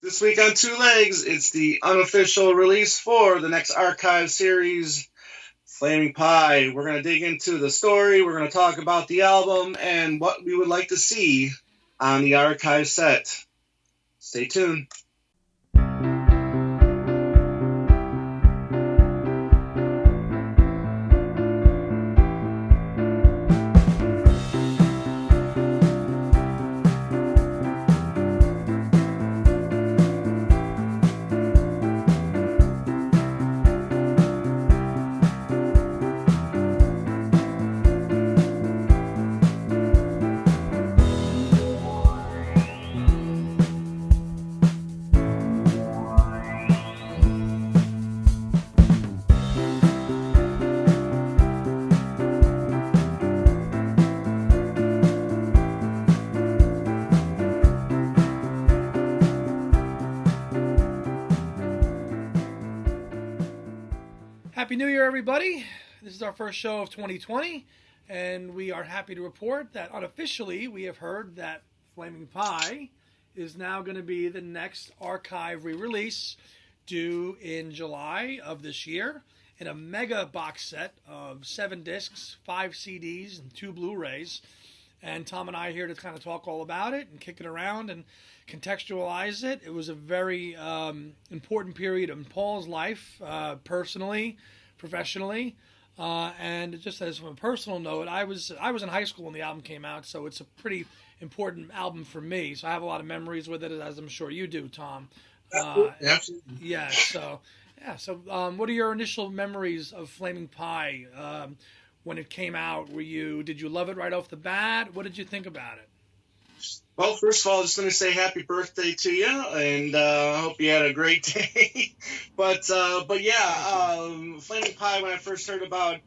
This week on Two Legs, it's the unofficial release for the next archive series, Flaming Pie. We're going to dig into the story, we're going to talk about the album, and what we would like to see on the archive set. Stay tuned. Happy New Year, everybody. This is our first show of 2020, and we are happy to report that unofficially we have heard that Flaming Pie is now going to be the next archive re-release due in July of this year in a mega box set of 7 discs, 5 CDs, and 2 Blu-rays. And Tom and I are here to kind of talk all about it and kick it around and contextualize it. It was a very important period in Paul's life, personally, professionally, and just as from a personal note, I was in high school when the album came out, so it's a pretty important album for me. So I have a lot of memories with it, as I'm sure you do, Tom. Absolutely. Yeah. So what are your initial memories of Flaming Pie? When it came out, did you love it right off the bat? What did you think about it? Well, first of all, just going to say happy birthday to you, and I hope you had a great day. but yeah, Flaming Pie. When I first heard about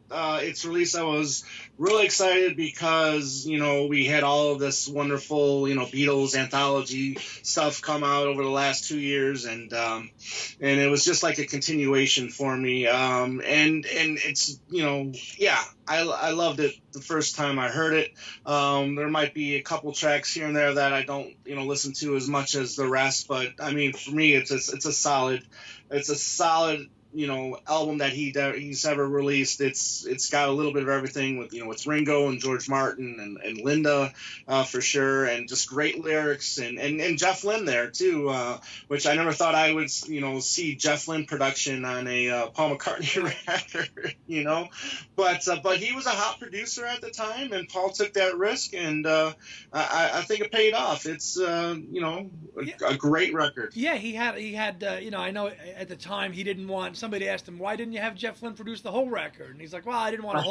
its release, I was really excited because we had all of this wonderful Beatles anthology stuff come out over the last 2 years, and it was just like a continuation for me. And it's yeah. I loved it the first time I heard it. There might be a couple tracks here and there that I don't listen to as much as the rest, but I mean, for me it's a solid album that he's ever released. It's got a little bit of everything with Ringo and George Martin and Linda for sure, and just great lyrics and Jeff Lynne there too, which I never thought I would see Jeff Lynne production on a Paul McCartney record, but he was a hot producer at the time, and Paul took that risk, and I think it paid off. It's a great record. Yeah, he had I know at the time he didn't want. Somebody asked him, why didn't you have Jeff Lynne produce the whole record? And he's like, well, I didn't want a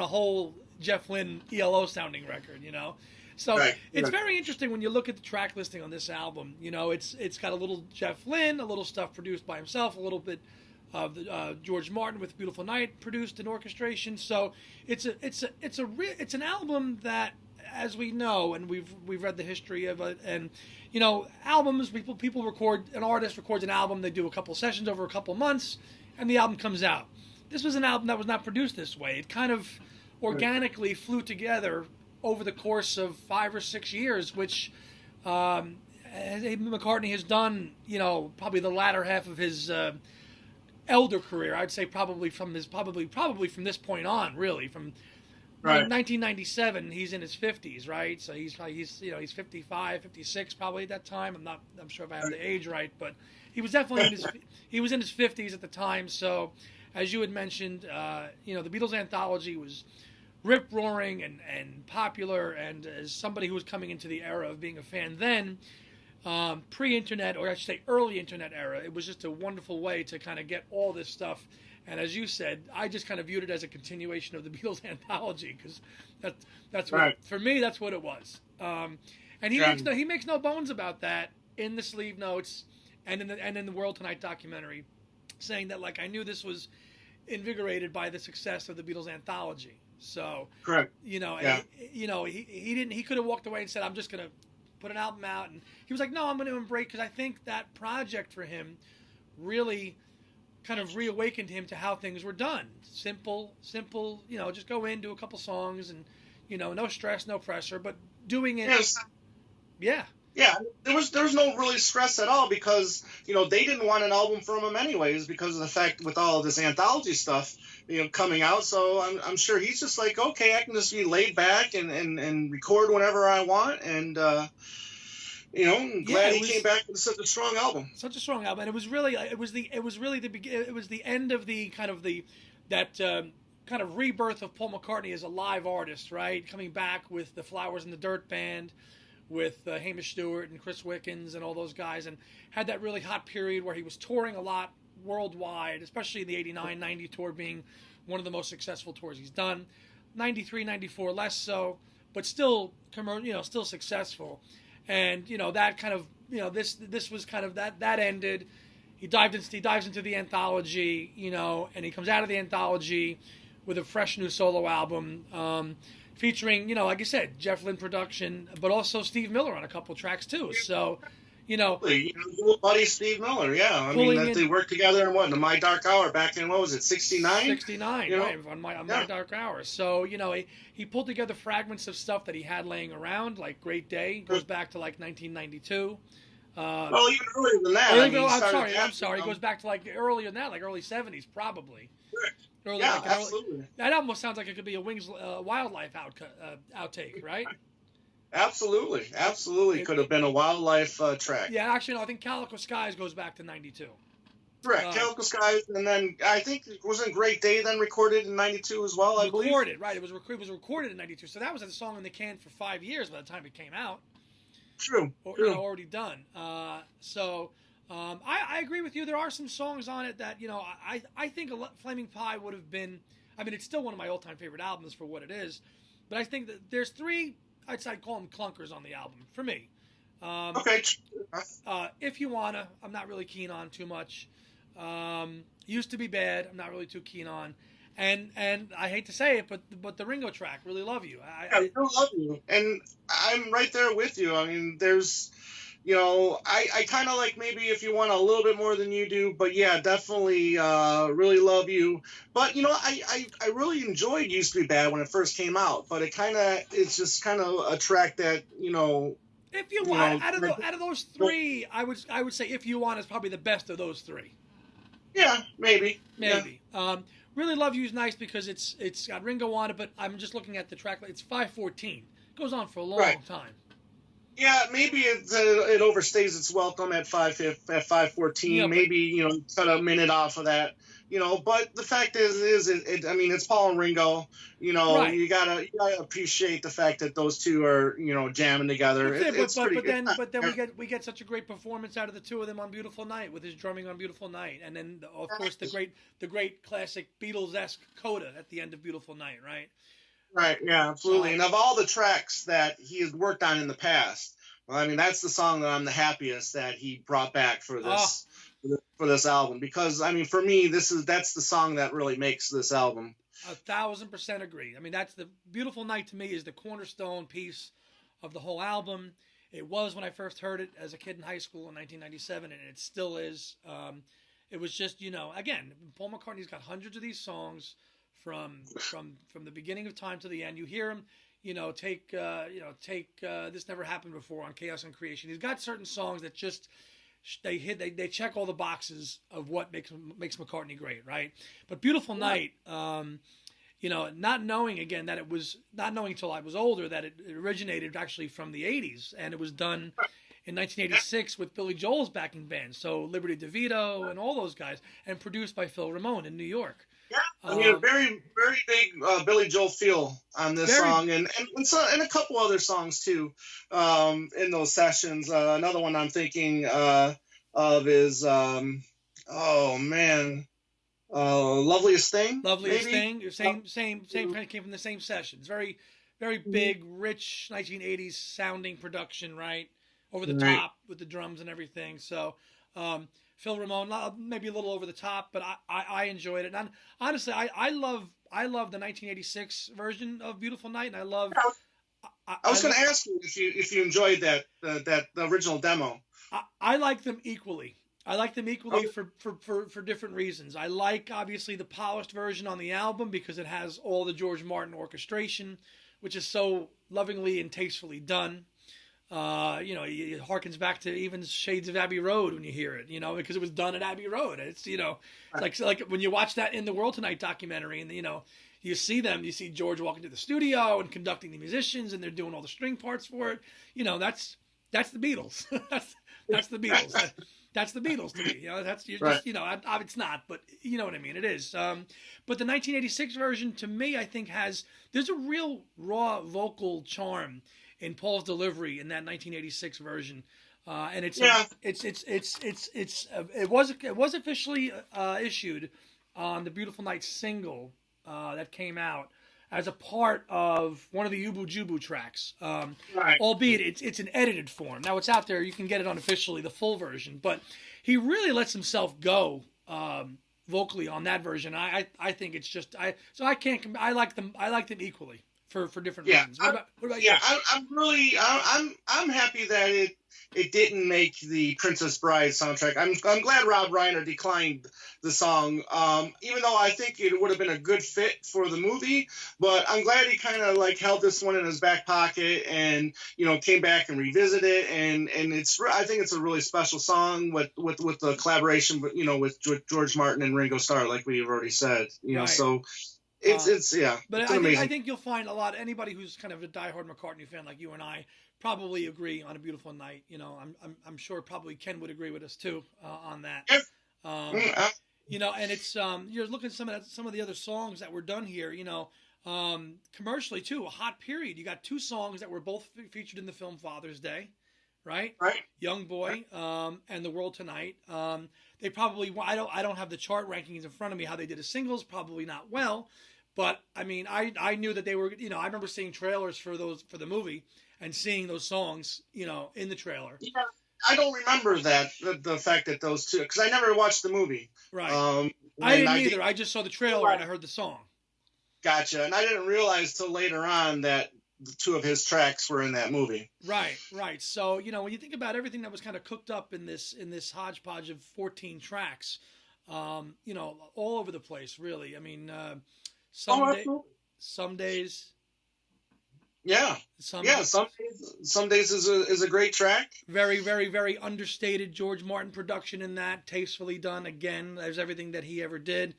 whole Jeff Lynne ELO sounding record. So Right. it's very interesting when you look at the track listing on this album. It's got a little Jeff Lynne, a little stuff produced by himself, a little bit of George Martin with Beautiful Night produced in orchestration. So it's an album that, as we know, and we've read the history of it, and albums, people record, an artist records an album, they do a couple sessions over a couple months, and the album comes out. This was an album that was not produced this way. It kind of organically flew together over the course of 5 or 6 years, which McCartney has done, probably the latter half of his elder career. I'd say probably from this point on, really, from Right. 1997, he's in his 50s, right? So he's 55, 56 probably at that time. I'm sure if I have the age right, but he was definitely in his 50s at the time. So, as you had mentioned, the Beatles anthology was rip roaring and popular. And as somebody who was coming into the era of being a fan then, pre-internet, or I should say early internet era, it was just a wonderful way to kind of get all this stuff. And as you said, I just kind of viewed it as a continuation of the Beatles anthology, because that's what, Right. for me, that's what it was. And he makes no bones about that in the sleeve notes and in the World Tonight documentary, saying that, like, I knew this was invigorated by the success of the Beatles anthology. So Correct. he didn't. He could have walked away and said, I'm just gonna put an album out, and he was like, no, I'm going to embrace, because I think that project for him really kind of reawakened him to how things were done. Simple, just go in, do a couple songs, and, no stress, no pressure, but doing it. Yes. Yeah. Yeah, there was no really stress at all because they didn't want an album from him anyways because of the fact with all of this anthology stuff coming out. So I'm sure he's just like, okay, I can just be laid back and record whenever I want, and I'm Yeah, glad it he came was back with such a strong album. such a strong album, and it was the end of the kind of the that kind of rebirth of Paul McCartney as a live artist, right? Coming back with the Flowers in the Dirt band, with Hamish Stewart and Chris Wickens and all those guys, and had that really hot period where he was touring a lot worldwide, especially the 89-90 tour being one of the most successful tours he's done. 93, 94 less so, but still, still successful. And that kind of this was kind of that ended. He dives into the anthology, and he comes out of the anthology with a fresh new solo album. Featuring, like I said, Jeff Lynne production, but also Steve Miller on a couple tracks too. So, Your buddy Steve Miller, yeah. I mean, they worked together in the My Dark Hour back in, what was it, 69? 69, right, on My Dark Hour. So, he pulled together fragments of stuff that he had laying around, like Great Day, goes back to like 1992. Well, even earlier than that. I'm sorry. It goes back to like earlier than that, like early 70s, probably. Absolutely. That almost sounds like it could be a Wings Wildlife outtake, right? Absolutely. Could have been a Wildlife track. Yeah, actually, no, I think Calico Skies goes back to 92. Correct. Calico Skies, and then I think it wasn't Great Day then recorded in 92 as well, I believe? Recorded, right. It was recorded in 92, so that was a song in the can for 5 years by the time it came out. True. Already done. I agree with you. There are some songs on it that, I think Flaming Pie would have been, I mean, it's still one of my all-time favorite albums for what it is, but I think that there's three, I'd call them clunkers on the album, for me. Okay. If You Wanna, I'm not really keen on too much. Used to Be Bad, I'm not really too keen on. And I hate to say it, but the Ringo track, Really Love You. I love you, and I'm right there with you. I mean, there's, I kind of like maybe If You Want a little bit more than you do, but yeah, definitely Really Love You. But I really enjoyed Used to Be Bad when it first came out, but it's just kind of a track that If You Want, out of those three, I would say If You Want is probably the best of those three. Yeah, maybe. Yeah. Really Love You is nice because it's got Ringo on it, but I'm just looking at the track. It's 5:14. It goes on for a long time. Yeah, maybe it overstays its welcome at 5:14. Yeah, maybe cut a minute off of that. But the fact is I mean, it's Paul and Ringo. Right. You gotta appreciate the fact that those two are jamming together. But then we get such a great performance out of the two of them on Beautiful Night with his drumming on Beautiful Night, and then of course the great classic Beatles-esque coda at the end of Beautiful Night, right? Right. Yeah. Absolutely. And of all the tracks that he has worked on in the past, well, I mean, that's the song that I'm the happiest that he brought back for this. For this album, because I mean, for me, that's the song that really makes this album. 1,000% agree. I mean, that's the Beautiful Night to me is the cornerstone piece of the whole album. It was when I first heard it as a kid in high school in 1997, and it still is. It was just again, Paul McCartney's got hundreds of these songs from the beginning of time to the end. You hear him. Take This Never Happened Before on Chaos and Creation. He's got certain songs that just they check all the boxes of what makes McCartney great, right? But Beautiful Night, not knowing until I was older that it originated actually from the 80s, and it was done in 1986 with Billy Joel's backing band, so Liberty DeVito and all those guys, and produced by Phil Ramone in New York. Yeah, I mean, a very, very big Billy Joel feel on this song, and a couple other songs too in those sessions. Another one I'm thinking of is Loveliest Thing. Loveliest Thing. Same kind of came from the same sessions. Very, very big, rich 1980s sounding production, right? Over the top with the drums and everything. So. Phil Ramone, maybe a little over the top, but I enjoyed it. And honestly, I love the 1986 version of Beautiful Night, and I love. I was going to ask you if you enjoyed that the original demo. I like them equally. I like them equally for different reasons. I like obviously the polished version on the album because it has all the George Martin orchestration, which is so lovingly and tastefully done. It harkens back to even shades of Abbey Road when you hear it, because it was done at Abbey Road. It's, like when you watch that In the World Tonight documentary, and you see George walking to the studio and conducting the musicians, and they're doing all the string parts for it. That's the Beatles. that's the Beatles. That's the Beatles to me. That's you're right. just, it's not, but you know what I mean. It is. But the 1986 version, to me, I think there's a real raw vocal charm in Paul's delivery in that 1986 version, and it was officially issued on the Beautiful Night single that came out as a part of one of the Ubu Jubu tracks, right. Albeit it's an edited form. Now it's out there; you can get it unofficially, the full version. But he really lets himself go vocally on that version. I think it's just I like them equally for different reasons. What about you? I'm happy that it didn't make the Princess Bride soundtrack. I'm glad Rob Reiner declined the song, even though I think it would have been a good fit for the movie. But I'm glad he kind of held this one in his back pocket and came back and revisited it. And I think it's a really special song with the collaboration, with George Martin and Ringo Starr, like we've already said. Right. So. It's I think you'll find anybody who's kind of a diehard McCartney fan like you and I probably agree on A Beautiful Night. I'm sure probably Ken would agree with us too on that. And it's you're looking at some of the other songs that were done here. Commercially too, a hot period. You got two songs that were both featured in the film Father's Day, right? Right. Young Boy and The World Tonight. They probably I don't have the chart rankings in front of me how they did as singles. Probably not well. But I mean, I knew that they were. I remember seeing trailers for the movie and seeing those songs, in the trailer. Yeah, I don't remember the fact that those two, because I never watched the movie. Right. I didn't either. I just saw the trailer and I heard the song. Gotcha. And I didn't realize till later on that the two of his tracks were in that movie. Right. So when you think about everything that was kind of cooked up in this hodgepodge of 14 tracks, all over the place, really. I mean. Some days. Yeah. Some days is a great track. Very, very, very understated George Martin production in that, tastefully done. Again, there's everything that he ever did.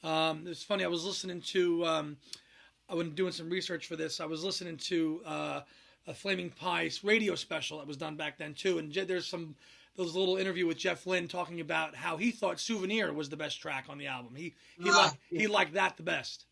It's funny. I was listening to. When doing some research for this, I was listening to a Flaming Pies radio special that was done back then too, and there's those little interview with Jeff Lynne talking about how he thought "Souvenir" was the best track on the album. He liked that the best.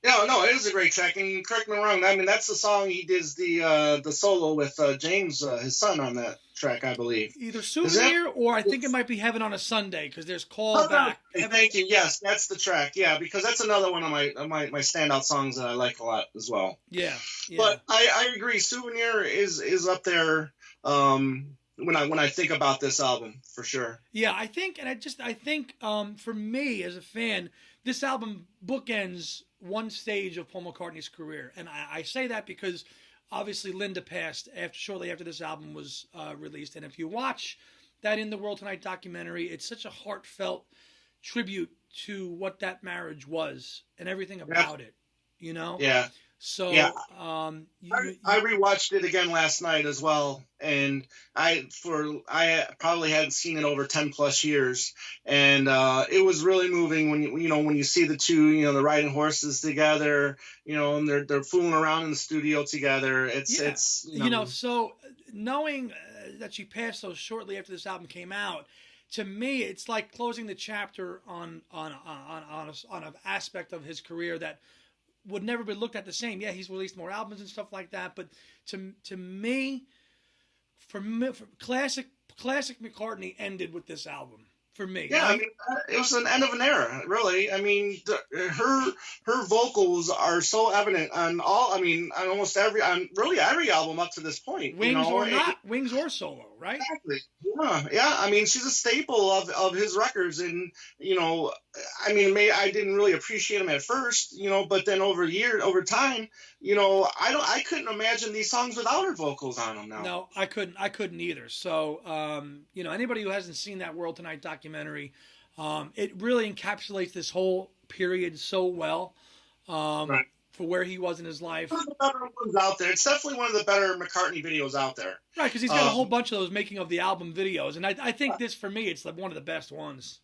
No, it is a great track, and correct me wrong. I mean, that's the song he does the solo with James, his son, on that track, I believe. Either "Souvenir" or I think it might be "Heaven on a Sunday" because there's "Call Back." Thank you. Yes, that's the track. Yeah, because that's another one of my standout songs that I like a lot as well. Yeah. But I agree. "Souvenir" is up there when I think about this album for sure. Yeah, I think for me as a fan, this album bookends one stage of Paul McCartney's career, and I say that because obviously Linda passed shortly after this album was released, and if you watch that In the World Tonight documentary, it's such a heartfelt tribute to what that marriage was and everything about it, Yeah. So I rewatched it again last night as well, and I probably hadn't seen it over 10 plus years, and it was really moving when you see the two, the riding horses together, and they're fooling around in the studio together. It's so knowing that she passed so shortly after this album came out, to me it's like closing the chapter on an aspect of his career that would never be looked at the same. Yeah, he's released more albums and stuff like that, but to me, for classic McCartney ended with this album. For me, yeah, I mean, it was an end of an era, really. I mean, her vocals are so evident on almost every album up to this point. Wings or solo, right? Exactly. Yeah. I mean, she's a staple of his records, and I didn't really appreciate him at first, but then over time, I couldn't imagine these songs without her vocals on them now. No, I couldn't either. So, anybody who hasn't seen that World Tonight documentary, it really encapsulates this whole period so well. Right. for where he was in his life. One of the better ones out there. It's definitely one of the better McCartney videos out there. Right, because he's got a whole bunch of those making of the album videos, and I think this, for me, it's one of the best ones.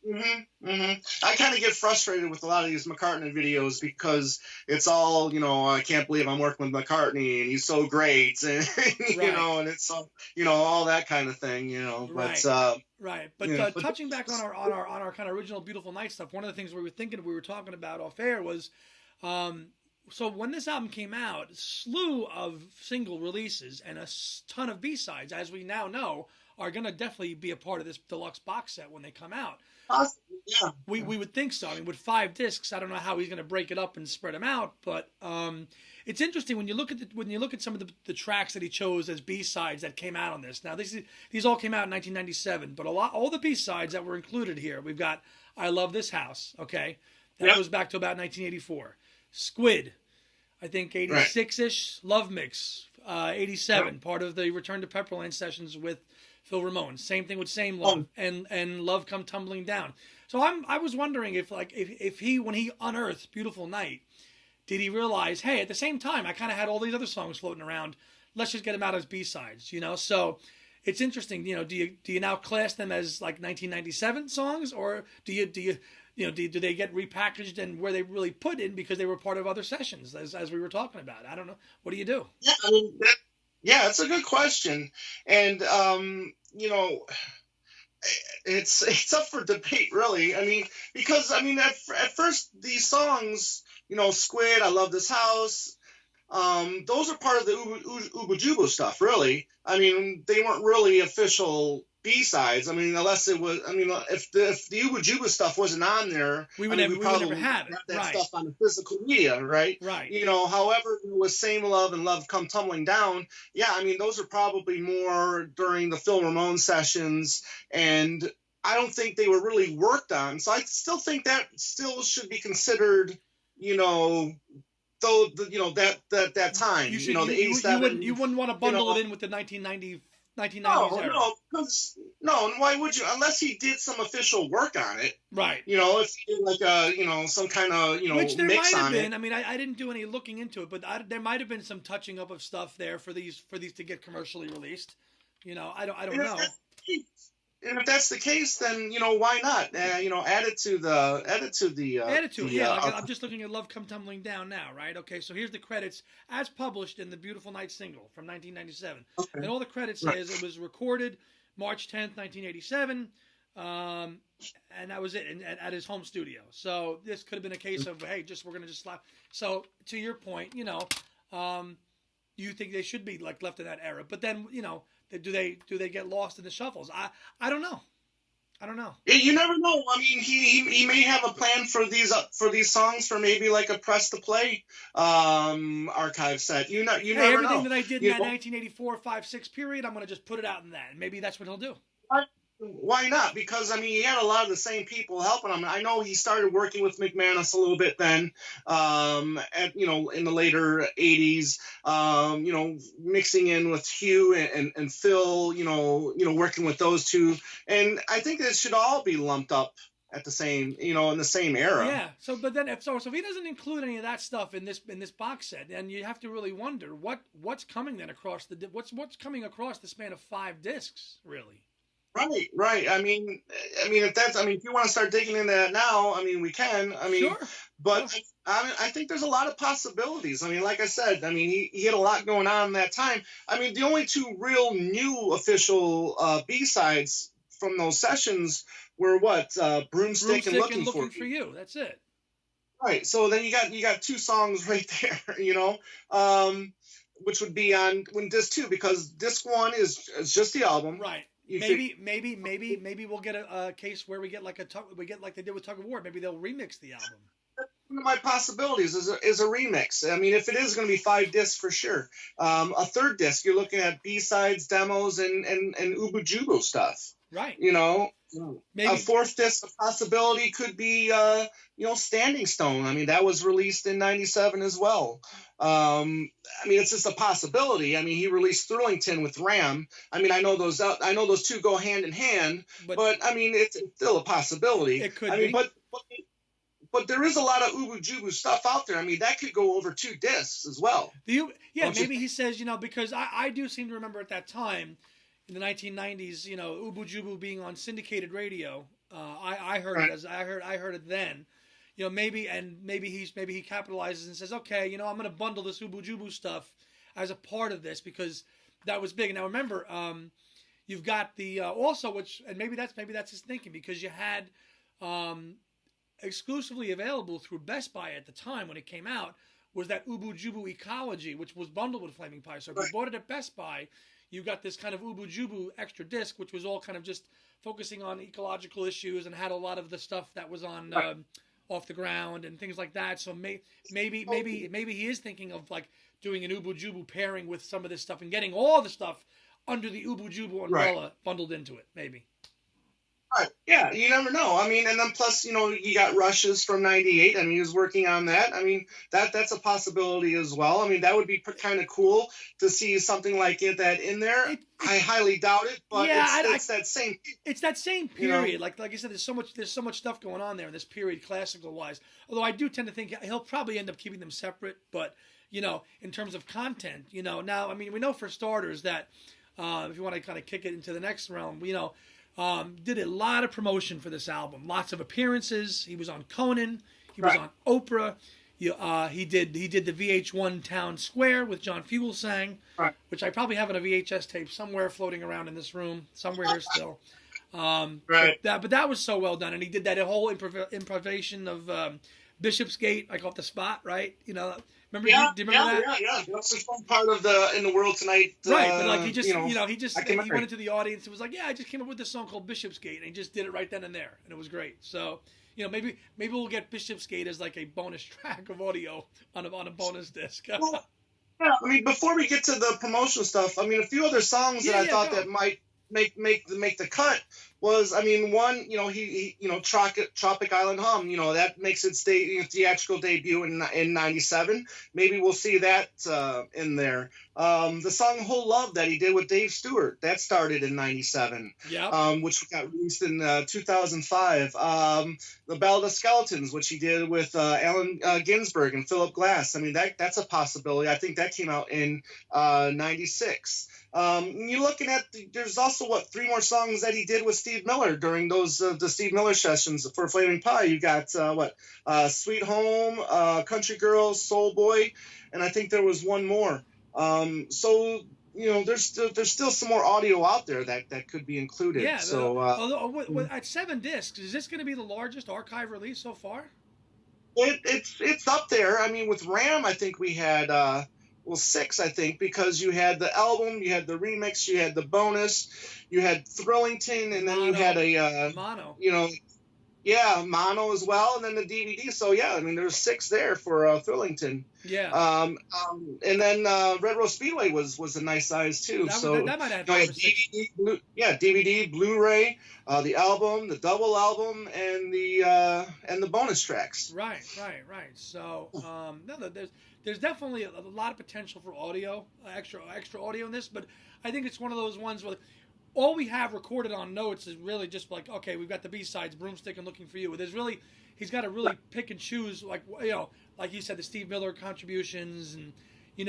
I kind of get frustrated with a lot of these McCartney videos because it's all, I can't believe I'm working with McCartney and he's so great, and and it's all that kind of thing, Right. But right. But touching back on our kind of original Beautiful Night stuff, one of the things we were talking about off air was, so when this album came out, a slew of single releases and a ton of B-sides, as we now know, are going to definitely be a part of this deluxe box set when they come out. Possibly, yeah. We would think so. I mean, with 5 discs, I don't know how he's going to break it up and spread them out, but it's interesting when you look at some of the tracks that he chose as B-sides that came out on this. Now, these all came out in 1997, but all the B-sides that were included here, we've got "I Love This House," okay, that goes back to about 1984. "Squid," I think 86-ish. "Love Mix," 87, part of the Return to Pepperland sessions with Phil Ramone. Same thing with "Same Love" and "Love Come Tumbling Down." So I was wondering if he, when he unearthed "Beautiful Night," did he realize, hey, at the same time I kind of had all these other songs floating around, let's just get them out as B-sides, So it's interesting, do you now class them as like 1997 songs, or do they get repackaged and where they really put in because they were part of other sessions, as we were talking about? I don't know. What do you do? Yeah, I mean, it's a good question, and it's up for debate, really. I mean, because at first these songs, "Squid," "I Love This House," those are part of the Ubu Jubu stuff, really. I mean, they weren't really official B-sides. I mean, unless it was, if the Ubu Juba stuff wasn't on there, we would never have it. That stuff on the physical media, right? Right. However, with "Same Love" and "Love Come Tumbling Down," those are probably more during the Phil Ramone sessions, and I don't think they were really worked on. So I still think that still should be considered, that time, the 87. You wouldn't want to bundle it in with the 1990s era. No, and why would you? Unless he did some official work on it, right? If he did like some kind of which there mix might have on been. it. I mean, I didn't do any looking into it, but there might have been some touching up of stuff there for these to get commercially released. I don't know. And if that's the case, then why not? Add it to the. I'm just looking at "Love Come Tumbling Down" now, right? Okay, so here's the credits as published in the "Beautiful Night" single from 1997, and all the credits says it was recorded March 10th, 1987, and that was it, at his home studio. So this could have been a case of, hey, we're gonna just slap. So to your point, you think they should be like left in that era, but then do they get lost in the shuffles? I don't know. You never know. I mean, he may have a plan for these songs for maybe like a press to play archive set. You never know. Everything that I did in that 1984, 5, 6 period, I'm going to just put it out in that, and maybe that's what he'll do. Why not? Because he had a lot of the same people helping him. I know he started working with McManus a little bit then, in the later '80s. Mixing in with Hugh and Phil. Working with those two, and I think it should all be lumped up at the same, in the same era. Yeah. So, but then if he doesn't include any of that stuff in this box set, then you have to really wonder what's coming then across what's coming across the span of 5 discs, really. Right. I mean, if you want to start digging into that now, we can. Sure. But sure. I think there's a lot of possibilities. Like I said, he had a lot going on in that time. The only 2 real new official B-sides from those sessions were Broomstick and Looking for You. That's it. Right. So then you got 2 songs right there, which would be on disc 2, because disc 1 is just the album. Right. Maybe we'll get a case where we get like they did with Tug of War. Maybe they'll remix the album. One of my possibilities is a remix. If it is going to be 5 discs for sure. A 3rd disc, you're looking at B-sides, demos, and Ubu Jubu stuff. Right. Maybe. A 4th disc, a possibility could be Standing Stone. That was released in '97 as well. It's just a possibility. He released Thrillington with Ram. I know those 2 go hand in hand, but it's still a possibility. It could be. but there is a lot of Ubu Jubu stuff out there. I mean, that could go over 2 discs as well. Maybe he says, because I do seem to remember at that time in the 1990s, Ubu Jubu being on syndicated radio. I heard it as I heard it then. Maybe he capitalizes and says, okay, I'm going to bundle this Ubu Jubu stuff as a part of this because that was big. And now remember, you've got the also, which, and maybe that's his thinking, because you had exclusively available through Best Buy at the time when it came out was that Ubu Jubu Ecology, which was bundled with Flaming Pie. So if you bought it at Best Buy, you got this kind of Ubu Jubu extra disc, which was all kind of just focusing on ecological issues and had a lot of the stuff that was on Off the Ground and things like that. So maybe he is thinking of like doing an Ubu Jubu pairing with some of this stuff and getting all the stuff under the Ubu Jubu umbrella bundled into it. Maybe. Right. Yeah, you never know. I mean, and then plus, you got Rushes from '98. I mean, he was working on that. I mean, that's a possibility as well. I mean, that would be kind of cool to see something like that in there. I highly doubt it, but it's that same. It's that same period. Like I said, there's so much stuff going on there in this period, classical wise. Although I do tend to think he'll probably end up keeping them separate. But in terms of content, now I mean, we know for starters that if you want to kind of kick it into the next realm, did a lot of promotion for this album, lots of appearances. He was on Conan, he was on Oprah. He did the VH1 Town Square with John Fugelsang, which I probably have on a VHS tape somewhere floating around in this room, somewhere here still. But that was so well done, and he did that whole improvisation of Bishopsgate, like off the spot, right? Remember? Do you remember that? Yeah. That's the fun part of In the World Tonight. Right, but like he went into the audience and was like, "Yeah, I just came up with this song called Bishopsgate," and he just did it right then and there, and it was great. So, maybe we'll get Bishopsgate as like a bonus track of audio on a bonus disc. Well, yeah, I mean, before we get to the promotional stuff, I mean, a few other songs that I thought that might make the cut was, I mean, one, he Tropic Island Hum, that makes its theatrical debut in '97. Maybe we'll see that in there. The song Whole Love that he did with Dave Stewart, that started in '97, which got released in 2005. The Ballad of Skeletons, which he did with Allen Ginsberg and Philip Glass. I mean, that's a possibility. I think that came out in '96. You're looking at there's also 3 more songs that he did with Steve Miller during those the Steve Miller sessions for Flaming Pie. You got Sweet Home, Country Girls, Soul Boy, and I think there was one more. So there's still some more audio out there that could be included. Yeah. So at 7 discs, is this going to be the largest archive release so far? It's up there. I mean, with Ram, I think we had. 6, I think, because you had the album, you had the remix, you had the bonus, you had Thrillington, and then you had a mono. Mono as well, and then the DVD. So I mean, there's 6 there for Thrillington. Yeah. And then Red Rose Speedway was a nice size too. That might have DVD, Blu-ray, the album, the double album, and the bonus tracks. Right. So there's definitely a lot of potential for audio, extra audio in this, but I think it's one of those ones where all we have recorded on notes is really just like, okay, we've got the B-sides, Broomstick and Looking for You. He's got to really pick and choose, like you said, the Steve Miller contributions, and is he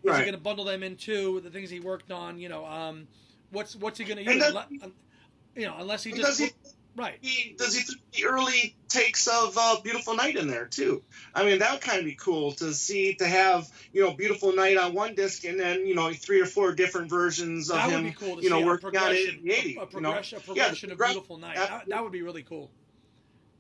going to bundle them into the things he worked on? What's he going to use? Unless he just right. Does he put the early takes of Beautiful Night in there too? I mean, that would kind of be cool to have Beautiful Night on one disc and then 3 or 4 different versions of that him. Would be cool to see working on it in the '80s. A progression of Beautiful Night. That would be really cool.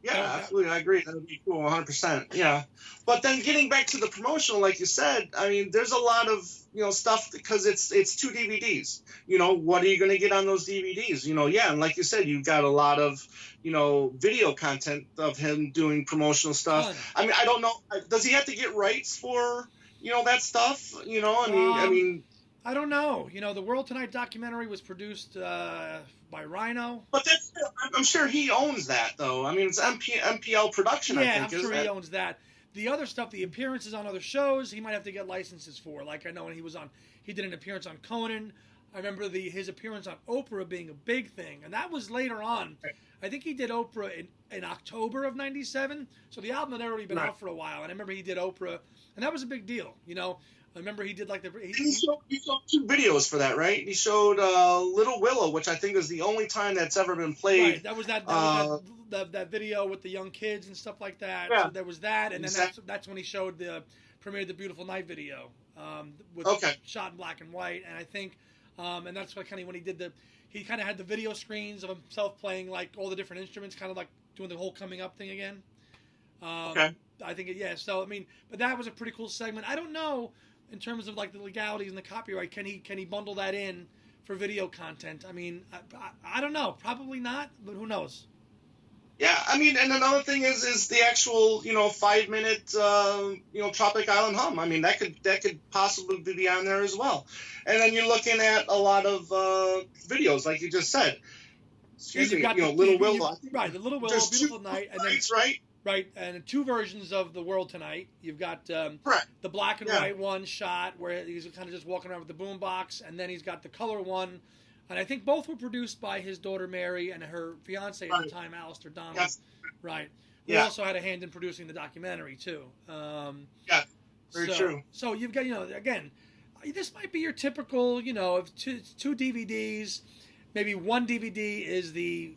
Yeah, absolutely. I agree. That would be cool, 100%. Yeah. But then getting back to the promotional, like you said, I mean, there's a lot of, stuff because it's 2 DVDs. What are you going to get on those DVDs? And like you said, you've got a lot of, video content of him doing promotional stuff. I mean, I don't know. Does he have to get rights for, that stuff? I mean. I don't know. The World Tonight documentary was produced by Rhino. But I'm sure he owns that, though. I mean, it's MPL production, I think. Yeah, I'm sure he owns that. The other stuff, the appearances on other shows, he might have to get licenses for. Like I know when he did an appearance on Conan. I remember his appearance on Oprah being a big thing, and that was later on. I think he did Oprah in October of '97, so the album had already been out for a while. And I remember he did Oprah, and that was a big deal. You know, I remember he did like he showed 2 videos for that, right? He showed Little Willow, which I think is the only time that's ever been played. Right, that was that video with the young kids and stuff like that. Yeah. So there was that, and then that's when he showed premiered the Beautiful Night video, shot in black and white, and I think, and that's what kind of when he kind of had the video screens of himself playing like all the different instruments, kind of like doing the whole coming up thing again. I think so I mean, but that was a pretty cool segment. I don't know in terms of like the legalities and the copyright. Can he bundle that in for video content? I mean, I don't know. Probably not, but who knows? Yeah, I mean, and another thing is the actual 5-minute Tropic Island Hum. I mean, that could possibly be on there as well. And then you're looking at a lot of videos, like you just said. Excuse me, Little Willow. Right, the Little Willow, Beautiful Night, and then right. Right, and 2 versions of The World Tonight. You've got the black and white one shot where he's kind of just walking around with the boombox, and then he's got the color one. And I think both were produced by his daughter Mary and her fiance at the time, Alistair Donald. Yes. Right. Who also had a hand in producing the documentary too. Very true. So you've got, again, this might be your typical, of two DVDs. Maybe one DVD is the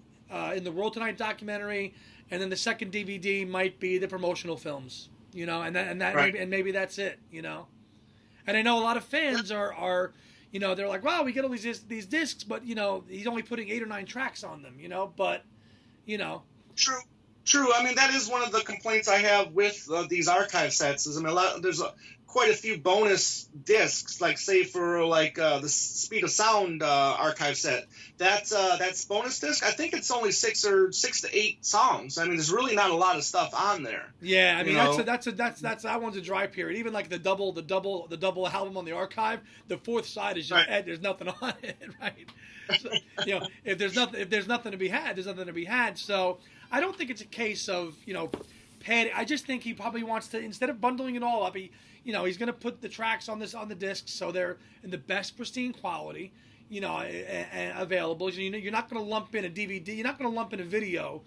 in the World Tonight documentary, and then the second DVD might be the promotional films. And maybe that's it. And I know a lot of fans are they're like, wow, we get all these discs, but he's only putting 8 or 9 tracks on them. True. I mean, that is one of the complaints I have with these archive sets. There's quite a few bonus discs, like say for the Speed of Sound archive set. That's bonus disc. I think it's only 6 to 8 songs. I mean, there's really not a lot of stuff on there. Yeah, I mean that's that one's a dry period. Even like the double album on the archive, the 4th side is just there's nothing on it, right? So, if there's nothing to be had, there's nothing to be had. So I don't think it's a case of padding. I just think he probably wants to, instead of bundling it all up, he's going to put the tracks on the disc so they're in the best pristine quality, and available. You're not going to lump in a DVD. You're not going to lump in a video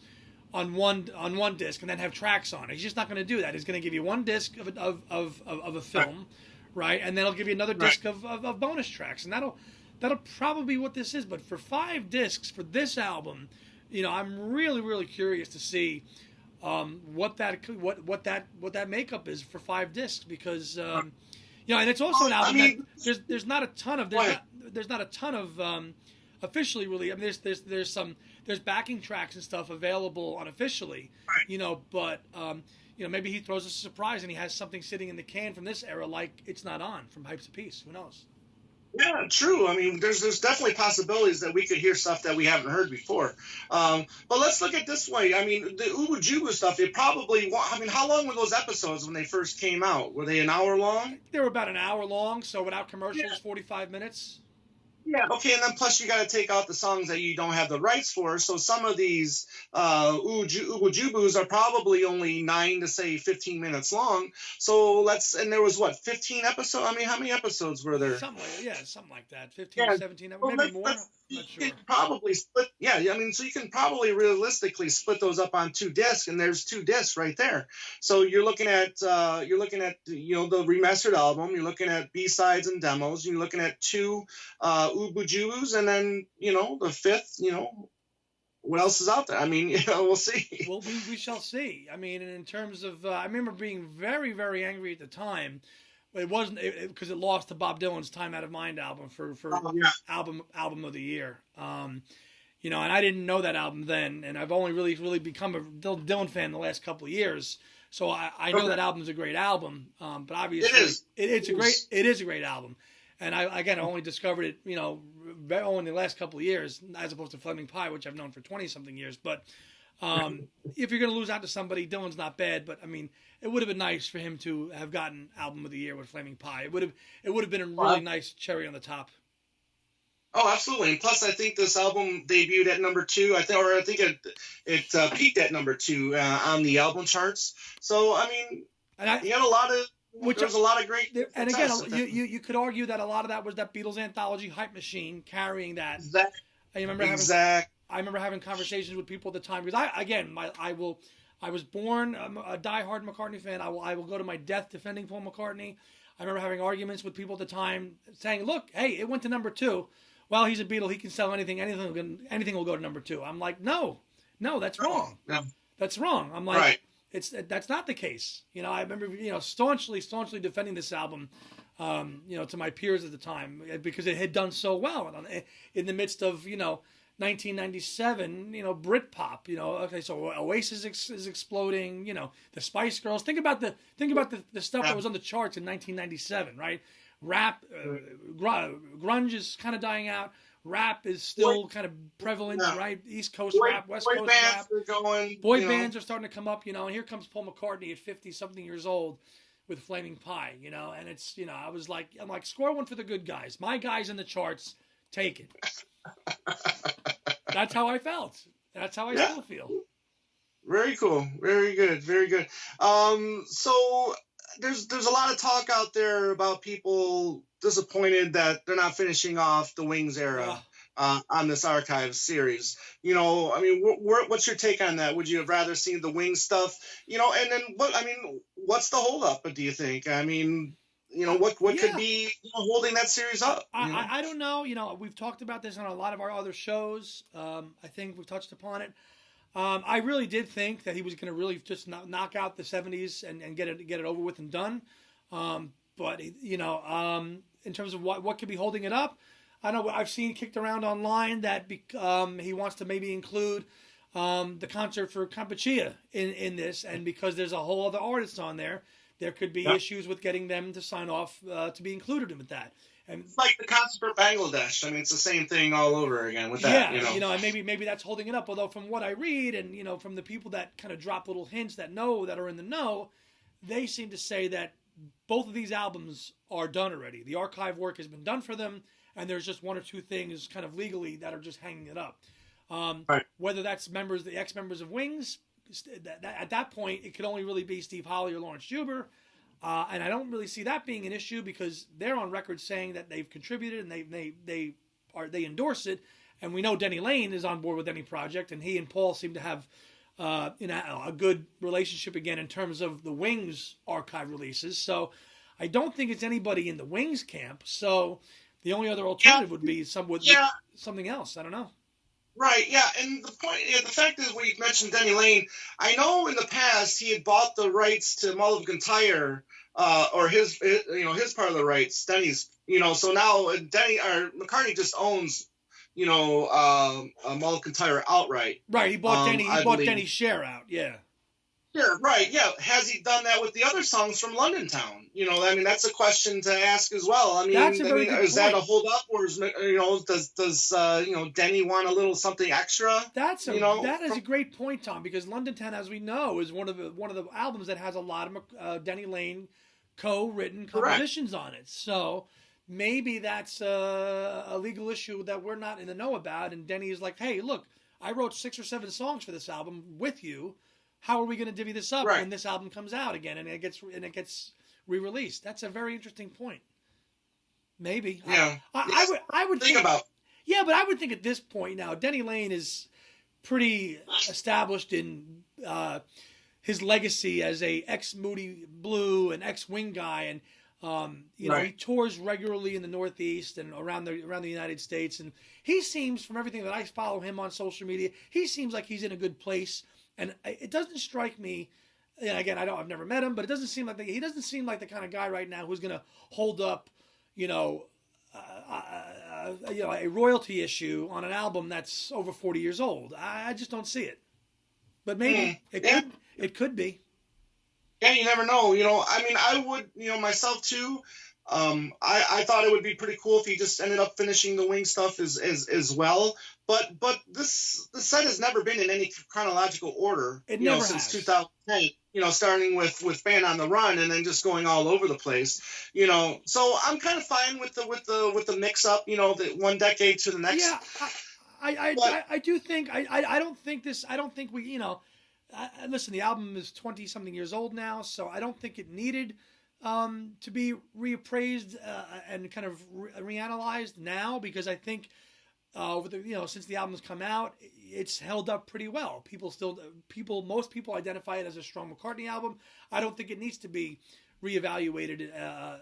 on one disc and then have tracks on it. He's just not going to do that. He's going to give you one disc of a film, right? And then he'll give you another disc of bonus tracks, and that'll probably be what this is. But for 5 discs for this album, I'm really, really curious to see what that makeup is for 5 discs, because and it's also an album that there's not a ton of officially really. I mean, there's backing tracks and stuff available unofficially, but maybe he throws us a surprise and he has something sitting in the can from this era, like It's Not On from Pipes of Peace. Who knows? Yeah, true. I mean, there's definitely possibilities that we could hear stuff that we haven't heard before. But let's look at this way. I mean, the Ubu Jubu stuff, how long were those episodes when they first came out? Were they an hour long? They were about an hour long, so without commercials, 45 minutes. Yeah. Okay, and then plus you got to take out the songs that you don't have the rights for. So some of these Ubu Jubus are probably only 9 to say 15 minutes long. So and there was 15 episodes? I mean, how many episodes were there? Something like that. 15 or 17, maybe more. You can probably split. Yeah, I mean, so you can probably realistically split those up on 2 discs, and there's 2 discs right there. So you're looking at the remastered album. You're looking at B-sides and demos. You're looking at 2 Ubu Jubus, and then the 5th. What else is out there? I mean, we'll see. Well, we shall see. I mean, in terms of, I remember being very, very angry at the time. It wasn't because it lost to Bob Dylan's "Time Out of Mind" album for album of the year. And I didn't know that album then, and I've only really become a Dylan fan the last couple of years. So I know that album's a great album. But obviously, it is a great album. And I only discovered it, only in the last couple of years, as opposed to Flaming Pie, which I've known for 20-something years. But if you're going to lose out to somebody, Dylan's not bad. But I mean, it would have been nice for him to have gotten Album of the Year with Flaming Pie. It would have been a really nice cherry on the top. Oh, absolutely. And plus, I think this album debuted at number 2. I think it peaked at number 2 on the album charts. So I mean, you had a lot of Which there was a lot of great and again, success with that. you could argue that a lot of that was that Beatles anthology hype machine carrying that. Exactly. I remember having conversations with people at the time because I was born a diehard McCartney fan. I will go to my death defending Paul McCartney. I remember having arguments with people at the time saying, "Look, hey, it went to number 2. Well, he's a Beatle. He can sell anything. Anything will go to number 2." I'm like, no, that's wrong. No. That's wrong. I'm like, Right. That's not the case. I remember staunchly defending this album, to my peers at the time because it had done so well in the midst of 1997, Britpop, okay, so Oasis is exploding, the Spice Girls. Think about the stuff that was on the charts in 1997, right? Rap, grunge is kind of dying out. Rap is still kind of prevalent, right? East Coast rap, West Coast rap. Boy bands are starting to come up, and here comes Paul McCartney at 50-something years old with Flaming Pie, and it's, I'm like, score one for the good guys. My guys in the charts, take it. That's how I felt. That's how I still feel. Very cool. Very good. Very good. So there's a lot of talk out there about people disappointed that they're not finishing off the Wings era on this archive series. What's your take on that? Would you have rather seen the Wings stuff? And then what's the holdup? Do you think? What could be holding that series up? I don't know. We've talked about this on a lot of our other shows. I think we've touched upon it. I really did think that he was going to really just knock out the 70s and get it over with and done. But in terms of what could be holding it up, I know I've seen kicked around online that he wants to maybe include the concert for Kampuchea in this, and because there's a whole other artist on there could be issues with getting them to sign off to be included with that. And it's like the concert for Bangladesh. It's the same thing all over again with that. And maybe that's holding it up. Although from what I read and from the people that kind of drop little hints that are in the know, they seem to say that both of these albums are done already. The archive work has been done for them, and there's just one or two things kind of legally that are just hanging it up. Right. Whether that's the ex-members of Wings, at that point, it could only really be Steve Holley or Lawrence Juber. And I don't really see that being an issue because they're on record saying that they've contributed and they endorse it. And we know Denny Lane is on board with any project, and he and Paul seem to have a good relationship again in terms of the Wings archive releases. So I don't think it's anybody in the Wings camp. So the only other alternative would be something else. I don't know. Right, yeah, and the fact is, we mentioned Denny Lane. I know in the past he had bought the rights to Mull of Kintyre, or his part of the rights, Denny's. So now McCartney just owns, Mull of Kintyre outright. Right, he bought Denny's share out. Yeah. Yeah, right. Yeah, has he done that with the other songs from London Town? That's a question to ask as well. That's a very good point. Is that a hold up, or is does Denny want a little something extra? That is a great point, Tom, because London Town, as we know, is one of the albums that has a lot of Denny Lane co-written compositions on it. So maybe that's a legal issue that we're not in the know about, and Denny is like, hey, look, I wrote 6 or 7 songs for this album with you. How are we going to divvy this up when this album comes out again and it gets re-released? That's a very interesting point. Maybe. Yeah. I would think about. Yeah, but I would think at this point now, Denny Lane is pretty established in his legacy as a ex-Moody Blue and ex-Wing guy, and he tours regularly in the Northeast and around the United States, and he seems, from everything that I follow him on social media, he seems like he's in a good place. And it doesn't strike me, and again, I've never met him, but it doesn't seem like he doesn't seem like the kind of guy right now who's going to hold up, a royalty issue on an album that's over 40 years old. I just don't see it. But maybe it could be. Yeah, you never know. I would, myself too. I thought it would be pretty cool if he just ended up finishing the Wing stuff as well. But the set has never been in any chronological order. It never since has. 2010. Starting with Band on the Run and then just going all over the place. So I'm kind of fine with the mix up. The one decade to the next. Yeah, I do think I don't think we listen. The album is 20-something years old now, so I don't think it needed to be reappraised and kind of reanalyzed now, because I think over the since the album's come out, it's held up pretty well. Most people identify it as a strong McCartney album. I don't think it needs to be reevaluated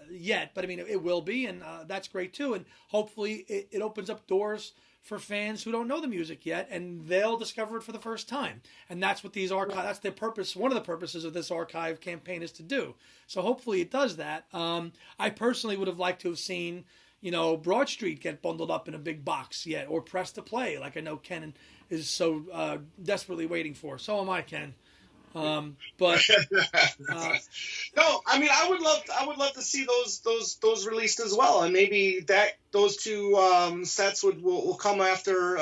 yet, but I mean it will be, and that's great too. And hopefully it opens up doors for fans who don't know the music yet, and they'll discover it for the first time. And that's what these archive. That's the purpose. One of the purposes of this archive campaign is to do. So hopefully it does that. I personally would have liked to have seen, Broad Street get bundled up in a big box yet, or Press to Play, like I know Ken is so desperately waiting for. So am I, Ken. But no, I mean I would love to see those released as well, and maybe those two sets will come after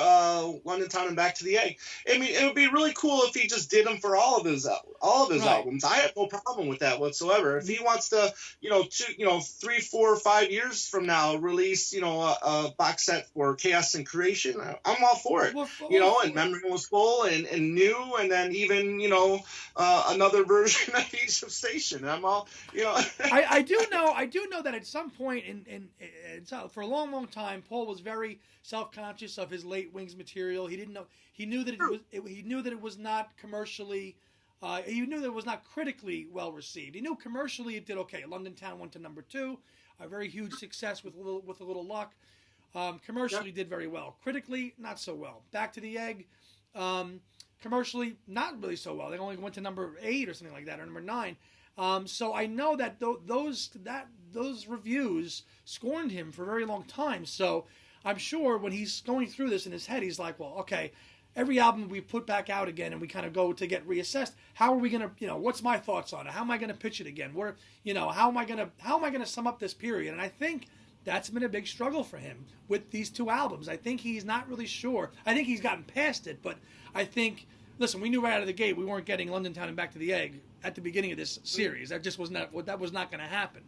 London Town and Back to the Egg. I mean, it would be really cool if he just did them for all of his right. albums. I have no problem with that whatsoever. If he wants to, 3, 4, 5 years from now release, a box set for Chaos and Creation, I'm all for it. And Memory Was Full and New, and then even another version of each station. I'm all, I do know that at some point for a long time, Paul was very self-conscious of his late Wings material. He knew that it was not commercially. He knew that it was not critically well received. He knew commercially it did okay. London Town went to number 2, a very huge success with a little luck. Commercially did very well. Critically, not so well. Back to the Egg. Commercially, not really so well. They only went to number 8 or something like that, or number 9. So I know that those reviews scorned him for a very long time. So I'm sure when he's going through this in his head, he's like, well, okay, every album we put back out again and we kind of go to get reassessed. How are we going to, what's my thoughts on it? How am I going to pitch it again? How am I going to sum up this period? And I think that's been a big struggle for him with these two albums. I think he's not really sure. I think he's gotten past it, but I think, listen, we knew right out of the gate we weren't getting London Town and Back to the Egg at the beginning of this series. That just was not going to happen.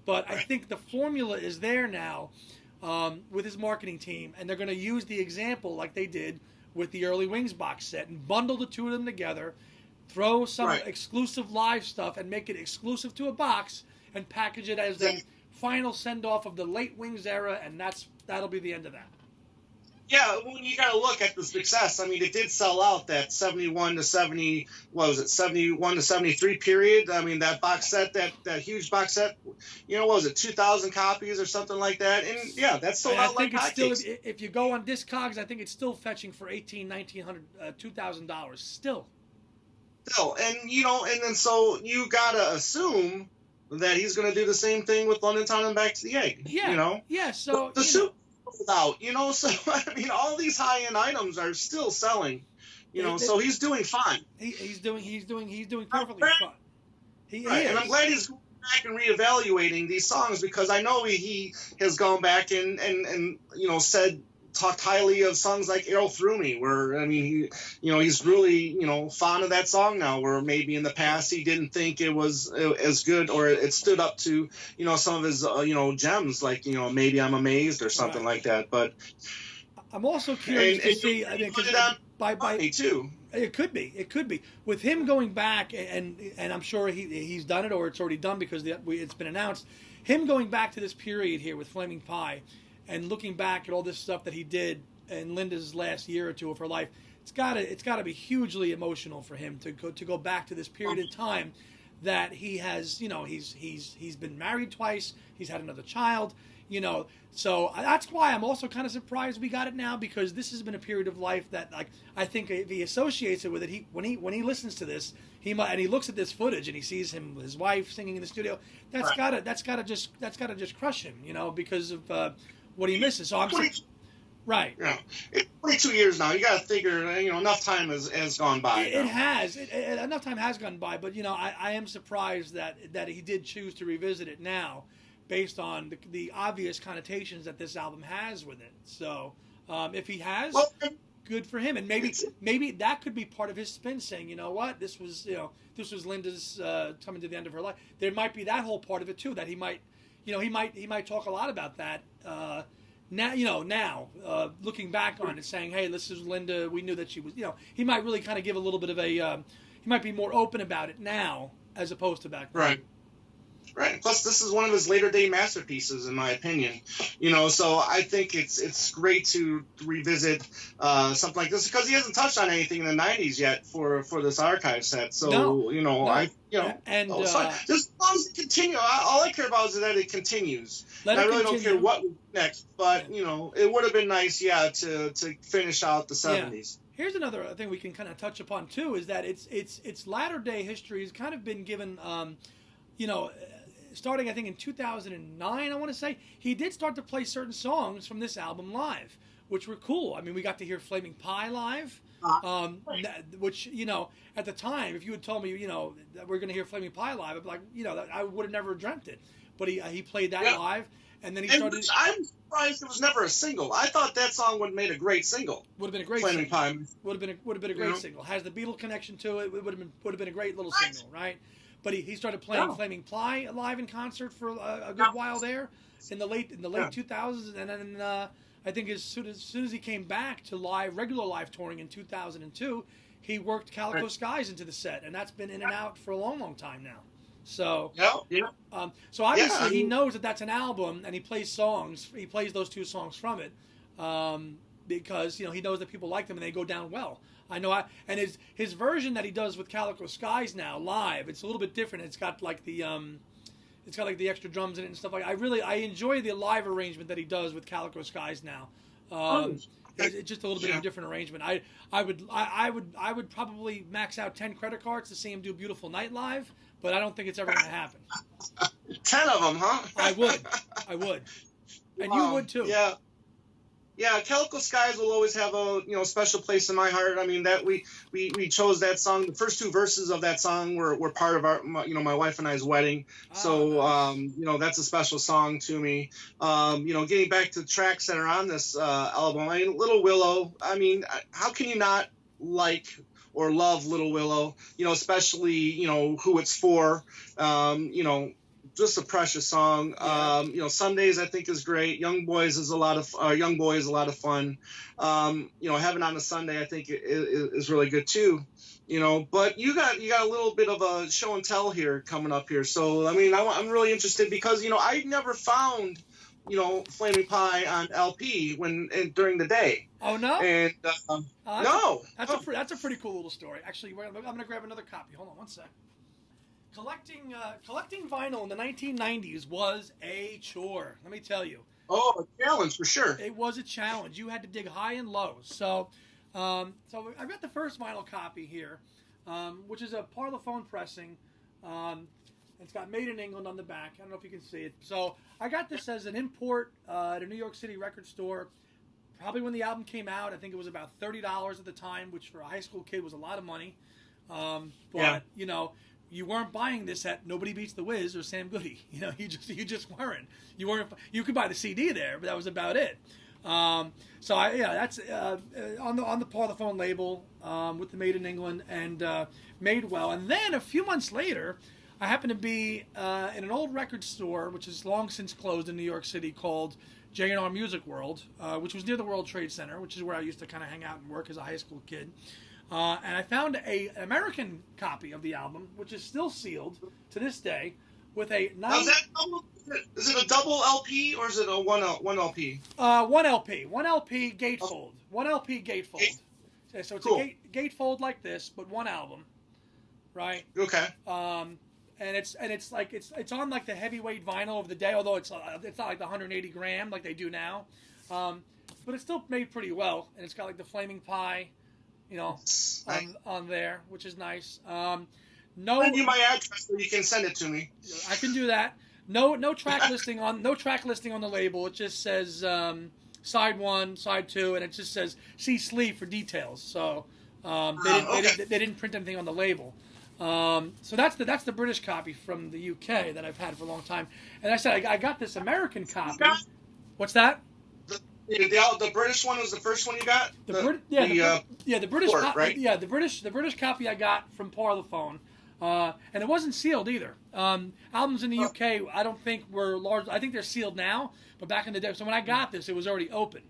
But I think the formula is there now with his marketing team, and they're going to use the example like they did with the early Wings box set and bundle the two of them together, throw some exclusive live stuff and make it exclusive to a box and package it as the final send-off of the late Wings era, and that'll be the end of that. Yeah, when you got to look at the success, I mean, it did sell out that 71 to 73 period. I mean, that box set, that huge box set, what was it, 2,000 copies or something like that? And yeah, that's sold out like hotcakes. If you go on Discogs, I think it's still fetching for $1,800, $1,900, $2,000 still. And and then so you gotta assume that he's going to do the same thing with London Town and Back to the Egg. Yeah, yeah. So the soup out, so I mean, all these high-end items are still selling, so he's doing fine. He's doing perfectly fine. He is. And I'm glad he's going back and reevaluating these songs, because I know he has gone back and talked highly of songs like Arrow Through Me, where, I mean, he's really, fond of that song now, where maybe in the past he didn't think it was as good, or it stood up to, some of his, gems, like, Maybe I'm Amazed or something like that. But I'm also curious to see, I mean, by me too. It could be with him going back, and I'm sure he's done it, or it's already done because it's been announced. Him going back to this period here with Flaming Pie, and looking back at all this stuff that he did in Linda's last year or two of her life, it's gotta be hugely emotional for him to go back to this period of time that he has. He's been married twice. He's had another child. So that's why I'm also kind of surprised we got it now, because this has been a period of life that, like, I think if he associates it with it, when he listens to this, he might, and he looks at this footage and he sees his wife singing in the studio. That's gotta just crush him, because of what he misses. So I'm right. Yeah, it's 22 years now. You got to figure, enough time has gone by. It has. Enough time has gone by, but I am surprised that he did choose to revisit it now, based on the obvious connotations that this album has with it. So if he has, good for him, and maybe that could be part of his spin, saying, what, this was Linda's coming to the end of her life. There might be that whole part of it too, that he might talk a lot about that. Now, looking back on it, saying, hey, this is Linda, we knew that she was, he might really kind of give a little bit of he might be more open about it now as opposed to back then. Right. Plus, this is one of his later day masterpieces, in my opinion. So I think it's great to revisit something like this because he hasn't touched on anything in the '90s yet for this archive set. So no. And it's fine. Just as long as it continue. All I care about is that it continues. I really don't care what next, but it would have been nice, to finish out the '70s. Here's another thing we can kind of touch upon too is that its latter day history has kind of been given, starting I think in 2009, I want to say he did start to play certain songs from this album live, which were cool. I mean, we got to hear Flaming Pie live, which at the time, if you had told me that we're going to hear Flaming Pie live, I'd be like, I would have never dreamt it. But he played that live. And then he started. I'm surprised it was never a single. I thought that song would have made a great single. Would have been a great Flaming Pie. Would have been a great single. Has the Beatle connection to it. It would have been a great little single, right? But he started playing Flaming Pie live in concert for a good while there in the late 2000s, and then I think as soon as he came back to regular live touring in 2002, he worked Calico Skies into the set, and that's been in and out for a long time now. So so obviously he knows that that's an album, and he plays songs. He plays those two songs from it because he knows that people like them and they go down well. I know, and his version that he does with Calico Skies now live, it's a little bit different. It's got like the extra drums in it and stuff like that. I enjoy the live arrangement that he does with Calico Skies now. It's just a little bit of a different arrangement. I would probably max out 10 credit cards to see him do Beautiful Night live, but I don't think it's ever going to happen. 10 of them, huh? I would, and you would too. Yeah, Calico Skies will always have a special place in my heart. I mean that we chose that song. The first two verses of that song were part of our my wife and I's wedding. So that's a special song to me. Getting back to the tracks that are on this album, I mean Little Willow. I mean, how can you not like or love Little Willow? Especially who it's for. Just a precious song. Sundays I think is great. Young Boys is a lot of fun. Heaven on a Sunday I think is really good too. But you got a little bit of a show and tell here coming up here. So I mean I'm really interested because I never found Flaming Pie on LP during the day. Oh no! And no. That's a pretty cool little story. Actually, I'm gonna grab another copy. Hold on one sec. Collecting vinyl in the 1990s was a chore. Let me tell you. Oh, a challenge for sure. It was a challenge. You had to dig high and low. So I've got the first vinyl copy here, which is a Parlophone pressing. It's got Made in England on the back. I don't know if you can see it. So I got this as an import at a New York City record store. Probably when the album came out, I think it was about $30 at the time, which for a high school kid was a lot of money. You weren't buying this at Nobody Beats the Wiz or Sam Goody. You just weren't. You could buy the CD there, but that was about it. That's on the Parlophone label with the Made in England and made well. And then a few months later, I happened to be in an old record store, which is long since closed in New York City, called J&R Music World, which was near the World Trade Center, which is where I used to kind of hang out and work as a high school kid. And I found an American copy of the album, which is still sealed to this day, with a nice. Is it a double LP or is it a one LP? One LP gatefold. One LP gatefold. So it's cool. A gatefold like this, but one album, right? Okay. And it's on like the heavyweight vinyl of the day, although it's not like the 180 gram like they do now, but it's still made pretty well, and it's got like the Flaming Pie. On there, which is nice. Send you my address so you can send it to me. I can do that. No track listing on the label. It just says side 1, side 2, and it just says see sleeve for details. So they didn't print anything on the label. So that's the British copy from the UK that I've had for a long time. And I said I got this American copy. What's that? The British one was the first one you got. The British port, right? Yeah, the British copy I got from Parlophone, and it wasn't sealed either. Albums in the UK I don't think were large. I think they're sealed now, but back in the day. So when I got this, it was already open,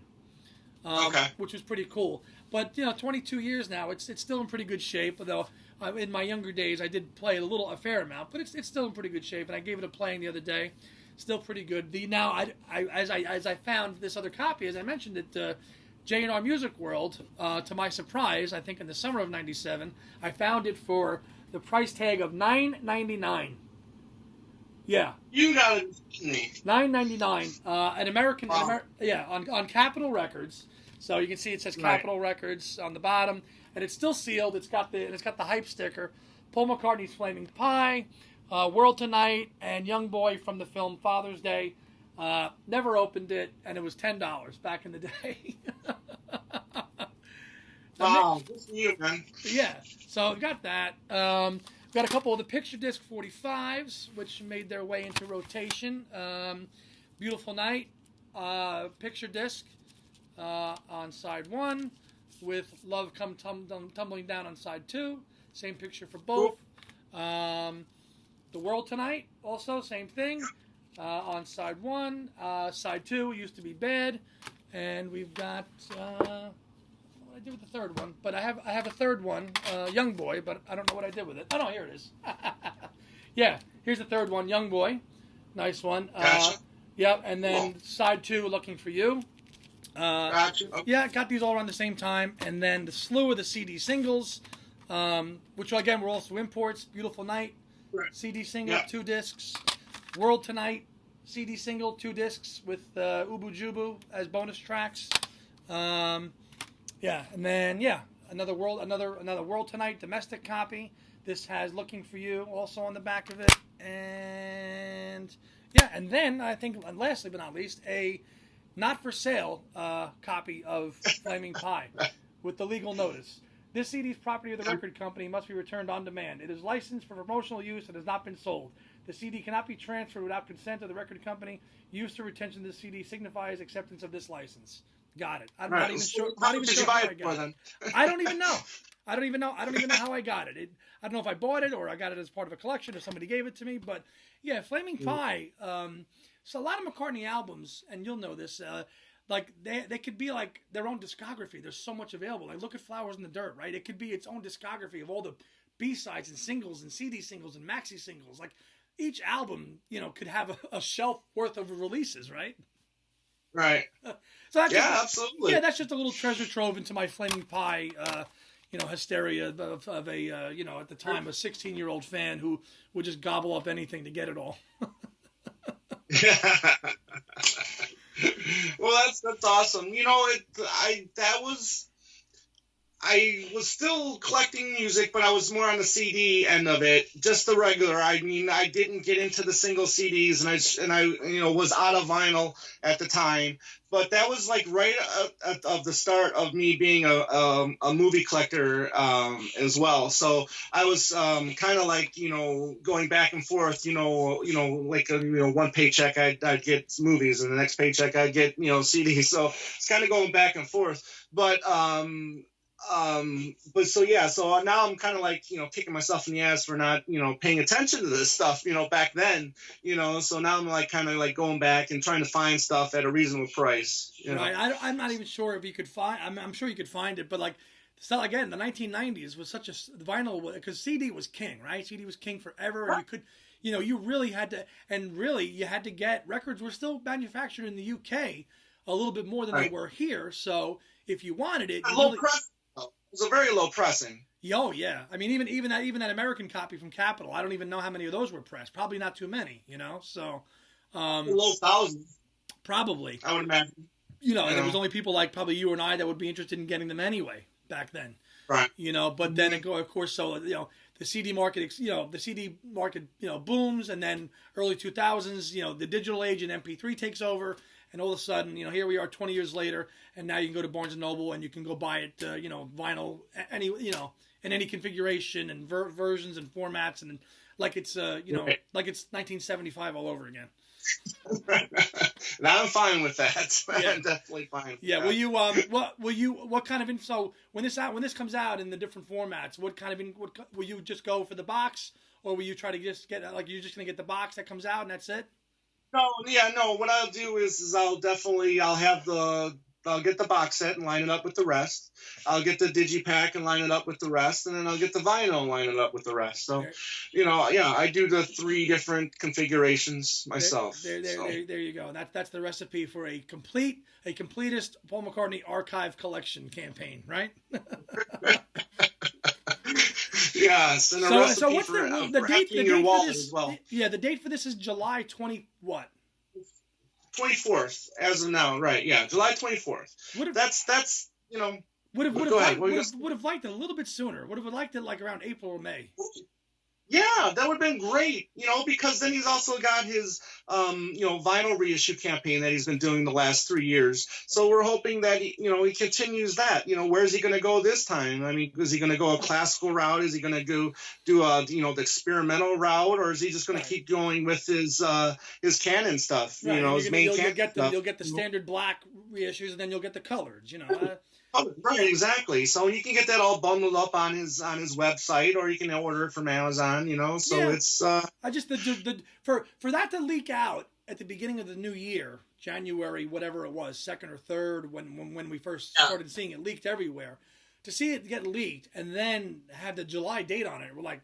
which was pretty cool. But 22 years now, it's still in pretty good shape. Although in my younger days, I did play a fair amount, but it's still in pretty good shape. And I gave it a playing the other day, still pretty good. As I found this other copy, as I mentioned it. J&R Music World, to my surprise, I think in the summer of '97, I found it for the price tag of $9.99. Yeah. You got it. $9.99. An American, Wow. on Capitol Records. So you can see it says Capitol Records on the bottom, and it's still sealed. It's got the hype sticker. Paul McCartney's Flaming Pie, World Tonight, and Young Boy from the film Father's Day. Never opened it, and it was $10 back in the day. Wow, good for you, man. Yeah, so I've got that. Got a couple of the picture disc 45s, which made their way into rotation. Beautiful Night picture disc on side 1, with Love Come Tumbling Down on side 2. Same picture for both. The World Tonight, also same thing. On side 1, side 2 used to be Bad, and we've got what I did with the third one. But I have a third one, Young Boy, but I don't know what I did with it. Oh no, here it is. Yeah, here's the third one, Young Boy, nice one. Gotcha. Yep, and then side 2, Looking for You. Gotcha. Okay. Yeah, got these all around the same time, and then the slew of the CD singles, which again were also imports. Beautiful Night, Right. CD single, Yeah. 2 discs. World Tonight, CD single, 2 discs with Ubu Jubu as bonus tracks. Yeah, and then another World Tonight domestic copy. This has Looking for You also on the back of it, and and then I think, lastly but not least, a not for sale copy of Flaming Pie with the legal notice. This CD is property of the record company, must be returned on demand. It is licensed for promotional use and has not been sold. The CD cannot be transferred without consent of the record company. Use or retention of the CD signifies acceptance of this license. Got it. I'm not even sure. How did you buy it for then? I don't even know. I don't even know how I got it. I don't know if I bought it or I got it as part of a collection or somebody gave it to me. But yeah, Flaming Pie. So a lot of McCartney albums, and you'll know this, like they could be like their own discography. There's so much available. Like look at Flowers in the Dirt, right? It could be its own discography of all the B-sides and singles and CD singles and maxi singles. Like each album, could have a shelf worth of releases, right? Right. So that's absolutely. Yeah, that's just a little treasure trove into my Flaming Pie, hysteria of a, at the time, a 16-year-old fan who would just gobble up anything to get it all. Well, that's awesome. I was still collecting music, but I was more on the CD end of it, just the regular. I mean, I didn't get into the single CDs, and I was out of vinyl at the time. But that was like right of the start of me being a movie collector as well. So I was kind of like going back and forth. Like one paycheck I'd get movies, and the next paycheck I'd get CDs. So it's kind of going back and forth. But so now I'm kind of like kicking myself in the ass for not paying attention to this stuff back then, so now I'm like kind of like going back and trying to find stuff at a reasonable price. Right. I'm not even sure if you could find. I'm sure you could find it, but like again, the 1990s was such a vinyl, because CD was king, right? CD was king forever, and you could. You really had to, you had to get records were still manufactured in the UK a little bit more than they were here. So if you wanted it, it was a very low pressing. Oh yeah, I mean even that American copy from Capitol, I don't even know how many of those were pressed. Probably not too many, So low thousands, probably. I would imagine. And there was only people like probably you and I that would be interested in getting them anyway back then. Right. But then of course, so the CD market, booms, and then early 2000s, the digital age and MP3 takes over. And all of a sudden, here we are 20 years later, and now you can go to Barnes & Noble and you can go buy it, vinyl, in any configuration and versions and formats, and like it's, like it's 1975 all over again. Now I'm fine with that. Yeah. I'm definitely fine with that. Will you, what kind of info, when this comes out in the different formats, what kind of, will you just go for the box, or will you try to just get, like, you're just going to get the box that comes out and that's it? No. What I'll do is I'll have the the box set and line it up with the rest. I'll get the digipack and line it up with the rest, and then I'll get the vinyl and line it up with the rest. So, yeah, I do the 3 different configurations myself. There you go. That's the recipe for a completist Paul McCartney archive collection campaign, right? Yes, and a recipe what's for the date? emptying your wallet as well. Yeah, the date for this is July 24th as of now, right? Yeah, July 24th. That's would have liked it a little bit sooner. Would have liked it like around April or May. Yeah, that would have been great, because then he's also got his, vinyl reissue campaign that he's been doing the last 3 years. So we're hoping that, he continues that. Where's he going to go this time? I mean, is he going to go a classical route? Is he going to do the experimental route? Or is he just going to keep going with his canon stuff, his main canon stuff? You'll get the standard black reissues, and then you'll get the coloreds, Right, exactly. So you can get that all bundled up on his website, or you can order it from Amazon. So it's. I just for that to leak out at the beginning of the new year, January, whatever it was, 2nd or 3rd, when we first started seeing it leaked everywhere, to see it get leaked and then have the July date on it, we're like,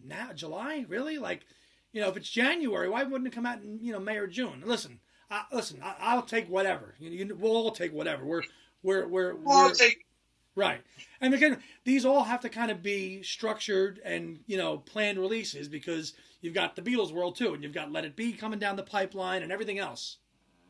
now July, really? Like, if it's January, why wouldn't it come out in May or June? Listen, I'll take whatever. We'll all take whatever. We're right, and again, these all have to kind of be structured and planned releases, because you've got the Beatles world too, and you've got Let It Be coming down the pipeline and everything else.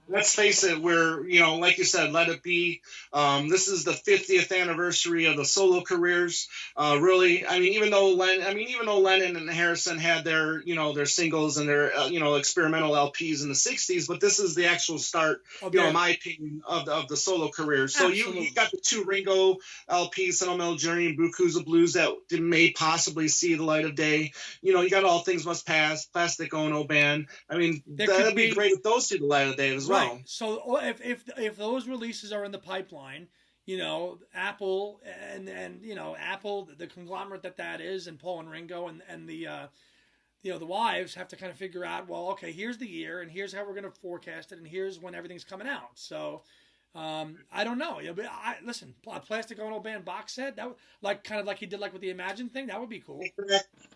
Let's face it, we're, like you said, Let It Be. This is the 50th anniversary of the solo careers. Really, even though Lennon and Harrison had their singles and their, experimental LPs in the 60s, but this is the actual start, in my opinion, of the solo careers. So you got the 2 Ringo LPs, Sentimental Journey and Buku's Blues, that may possibly see the light of day. You got All Things Must Pass, Plastic Ono Band. I mean, that'd be great if those see the light of day as well. Right. So if those releases are in the pipeline, Apple and Apple, the conglomerate that is, and Paul and Ringo and the the wives have to kind of figure out, well, okay, here's the year, and here's how we're going to forecast it, and here's when everything's coming out. So I don't know. Listen, a Plastic Ono Band box set, that kind of like he did with the Imagine thing, that would be cool.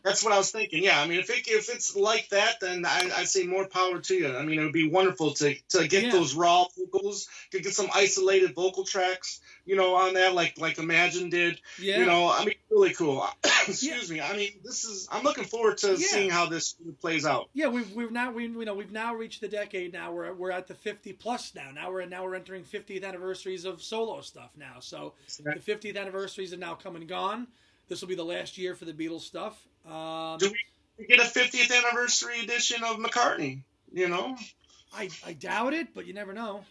That's what I was thinking. Yeah, I mean, if it's like that, then I'd say more power to you. I mean, it would be wonderful to get those raw vocals, to get some isolated vocal tracks, on that, like Imagine did. Yeah. I mean, really cool. Excuse me. I mean, I'm looking forward to seeing how this plays out. Yeah, we've now reached the decade now. We're at the 50 plus now. Now we're entering 50th anniversaries of solo stuff now. So the 50th anniversaries have now come and gone. This will be the last year for the Beatles stuff. Do we get a 50th anniversary edition of McCartney? I doubt it, but you never know.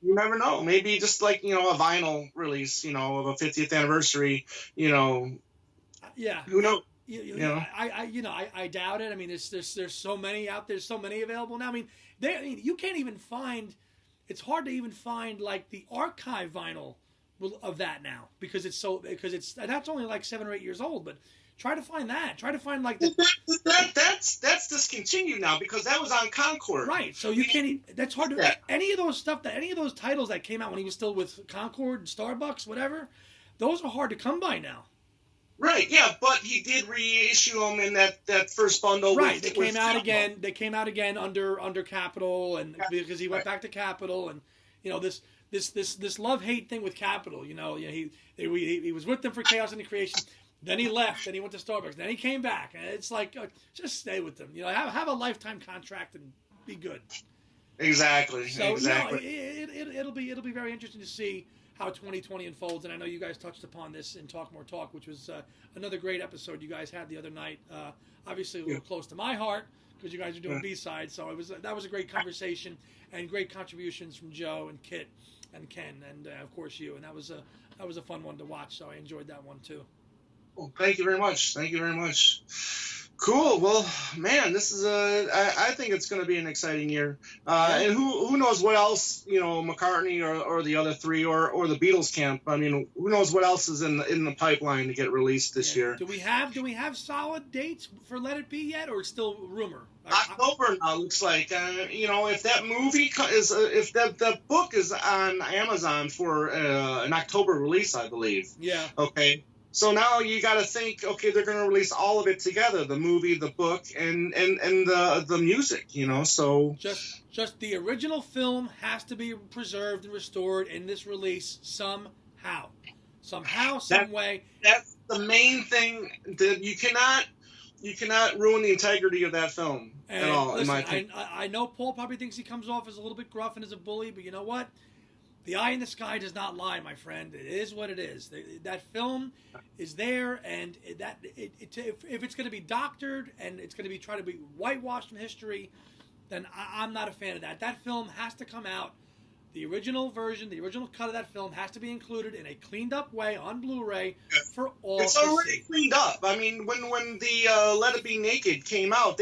You never know. Maybe just a vinyl release, of a 50th anniversary. Yeah. Who knows? I doubt it. I mean, there's so many out there. So many available now. I mean, you can't even find. It's hard to even find the archive vinyl of that now, because that's only 7 or 8 years old. But try to find that. Try to find that's discontinued now, because that was on Concord. Right. So you can't. That's hard to. Any of those titles that came out when he was still with Concord and Starbucks, whatever, those are hard to come by now. Right, yeah, but he did reissue them in that first bundle. Right, they came out again. They came out again under Capitol, and because he went back to Capitol, and this love-hate thing with Capitol. He was with them for Chaos and the Creation, then he left, then he went to Starbucks, then he came back, and it's just stay with them. Have a lifetime contract and be good. Exactly. So exactly. It'll be very interesting to see how 2020 unfolds, and I know you guys touched upon this in Talk More Talk, which was another great episode you guys had the other night. Obviously a little close to my heart, because you guys are doing B-sides, so that was a great conversation and great contributions from Joe and Kit and Ken and of course you, and that was a fun one to watch. So I enjoyed that one too. Well, thank you very much. Cool. Well, man, this is I think it's going to be an exciting year. And who knows what else, McCartney or the other three or the Beatles camp. I mean, who knows what else is in the pipeline to get released this year. Do we have solid dates for Let It Be yet, or it's still rumor? October now looks like. If that movie if that book is on Amazon for an October release, I believe. Yeah. Okay. So now you got to think, okay, they're going to release all of it together, the movie, the book, and the music, so... Just the original film has to be preserved and restored in this release somehow. Somehow, some way. That's the main thing. That you cannot ruin the integrity of that film at all, listen, in my opinion. I know Paul probably thinks he comes off as a little bit gruff and as a bully, but you know what? The eye in the sky does not lie, my friend. It is what it is. That film is there, and if it's going to be doctored and it's going to be trying to be whitewashed from history, then I'm not a fan of that. That film has to come out. The original version, the original cut of that film has to be included in a cleaned up way on Blu-ray for all It's already cleaned up. I mean, when the Let It Be Naked came out,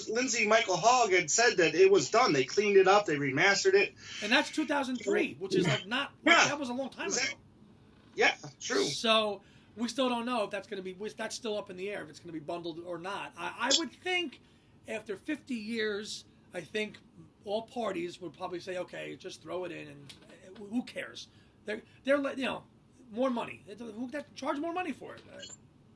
Lindsay Michael Hogg had said that it was done. They cleaned it up, they remastered it. And that's 2003, which is that was a long time ago. Yeah, true. So we still don't know if that's going to be, that's still up in the air, if it's going to be bundled or not. I would think after 50 years, I think all parties would probably say, okay, just throw it in, and who cares? They're more money. Charge more money for it.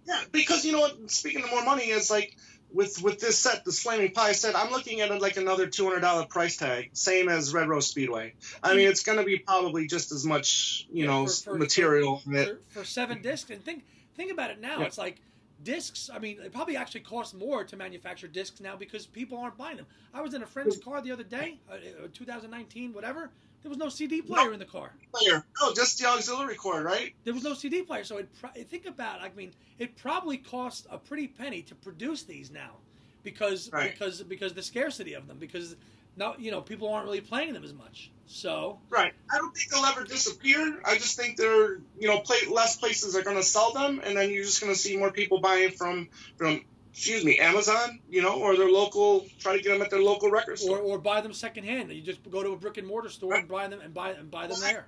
Yeah, because you know what? Speaking of more money, it's like with this set, this Flaming Pie set, I'm looking at it like another $200 price tag, same as Red Rose Speedway. I mean, it's going to be probably just as much, material for 7 discs. And think about it now. Yeah. It's like discs. I mean, it probably actually costs more to manufacture discs now because people aren't buying them. I was in a friend's car the other day, 2019, whatever. There was no CD player in the car. No, just the auxiliary cord, right? There was no CD player. So think about it. I mean, it probably costs a pretty penny to produce these now because the scarcity of them. Because now, people aren't really playing them as much. So right. I don't think they'll ever disappear. I just think they're, less places are going to sell them, and then you're just going to see more people buying from Amazon, or their local, try to get them at their local record store. Or buy them secondhand. You just go to a brick and mortar store and buy them there.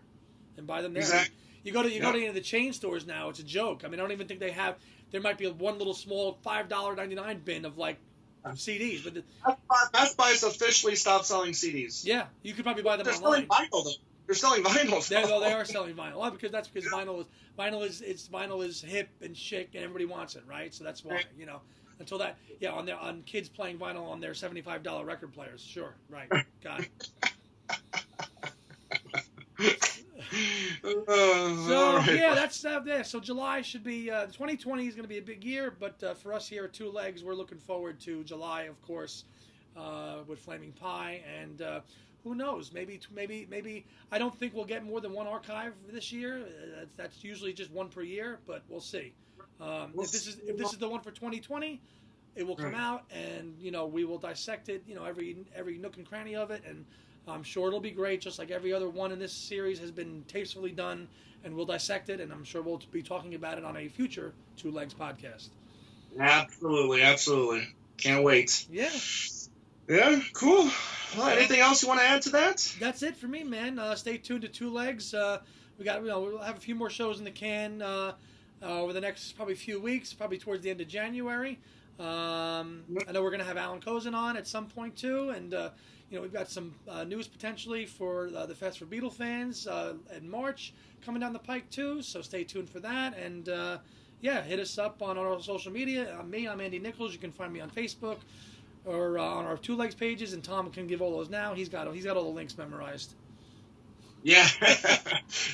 Exactly. You go to the chain stores now, it's a joke. I mean, I don't even think they have, there might be one little small $5.99 bin of like CDs. But Best Buy's officially stopped selling CDs. Yeah, you could probably buy them online. Selling vinyl, though. They're selling vinyl. They are selling vinyl. Well, because vinyl is hip and chic and everybody wants it, right? So that's why, Until that, on kids playing vinyl on their $75 record players. Sure, right, got it. That's there. So July should be 2020 is going to be a big year, but for us here at Two Legs, we're looking forward to July, of course, with Flaming Pie, and who knows? Maybe I don't think we'll get more than one archive this year. That's usually just one per year, but we'll see. If this is the one for 2020, it will come out, and we will dissect it. Every nook and cranny of it, and I'm sure it'll be great. Just like every other one in this series has been tastefully done, and we'll dissect it. And I'm sure we'll be talking about it on a future Two Legs podcast. Absolutely, can't wait. Yeah, cool. Well, anything else you want to add to that? That's it for me, man. Stay tuned to Two Legs. We'll have a few more shows in the can. Over the next probably few weeks, probably towards the end of January. I know we're going to have Alan Kozin on at some point too, and we've got some news potentially for the Fest for Beatle fans in March coming down the pike too. So stay tuned for that, and hit us up on our social media. I'm Andy Nichols. You can find me on Facebook or on our Two Legs pages, and Tom can give all those now. He's got all the links memorized. Yeah,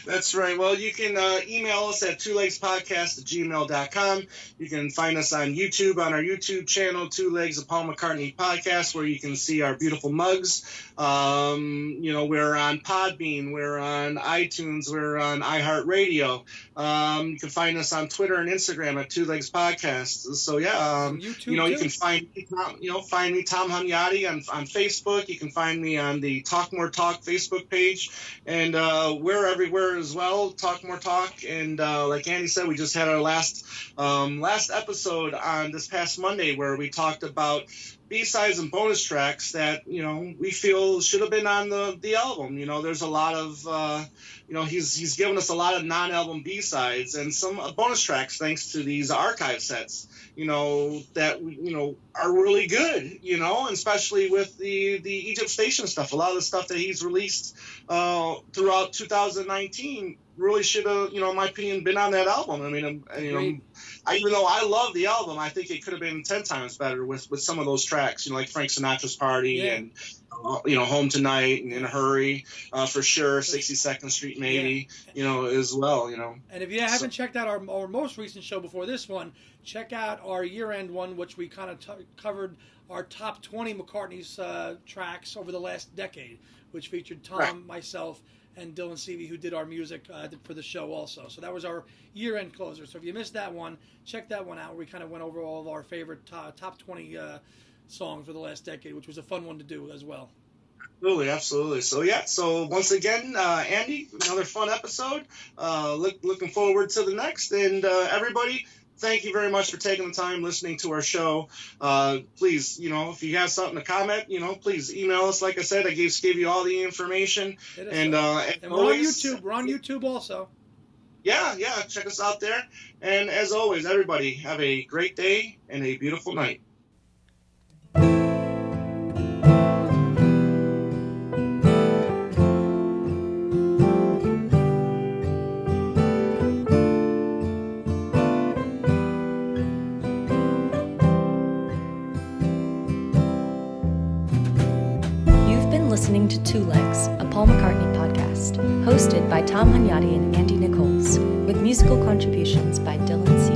that's right. Well, you can email us at twolegspodcast@gmail.com. You can find us on YouTube, on our YouTube channel, Two Legs of Paul McCartney Podcast, where you can see our beautiful mugs. We're on Podbean, we're on iTunes, we're on iHeartRadio. You can find us on Twitter and Instagram at Two Legs Podcast. So YouTube you can find me, Tom Hunyadi, on Facebook. You can find me on the Talk More Talk Facebook page. And we're everywhere as well. Talk More Talk. And like Andy said, we just had our last episode on this past Monday where we talked about B-sides and bonus tracks that, we feel should have been on the album. There's a lot of, he's given us a lot of non-album B-sides and some bonus tracks thanks to these archive sets, that, are really good, and especially with the Egypt Station stuff. A lot of the stuff that he's released throughout 2019 really should have, in my opinion, been on that album. I mean, even though I love the album, I think it could have been 10 times better with some of those tracks, like Frank Sinatra's Party and, Home Tonight and In a Hurry, for sure, 62nd Street maybe, as well, And if you haven't checked out our most recent show before this one, check out our year-end one, which we kind of covered our top 20 McCartney's tracks over the last decade, which featured Tom, myself, and Dylan Seavey, who did our music for the show also. So that was our year-end closer. So if you missed that one, check that one out. We kind of went over all of our favorite top 20 songs for the last decade, which was a fun one to do as well. Absolutely. So once again, Andy, another fun episode. Looking forward to the next. And everybody, thank you very much for taking the time listening to our show. Please, if you have something to comment, please email us. Like I said, I gave you all the information. And we're on YouTube. We're on YouTube also. Yeah, check us out there. And as always, everybody, have a great day and a beautiful night. Listening to Two Legs, a Paul McCartney podcast, hosted by Tom Hunyadi and Andy Nichols, with musical contributions by Dylan C.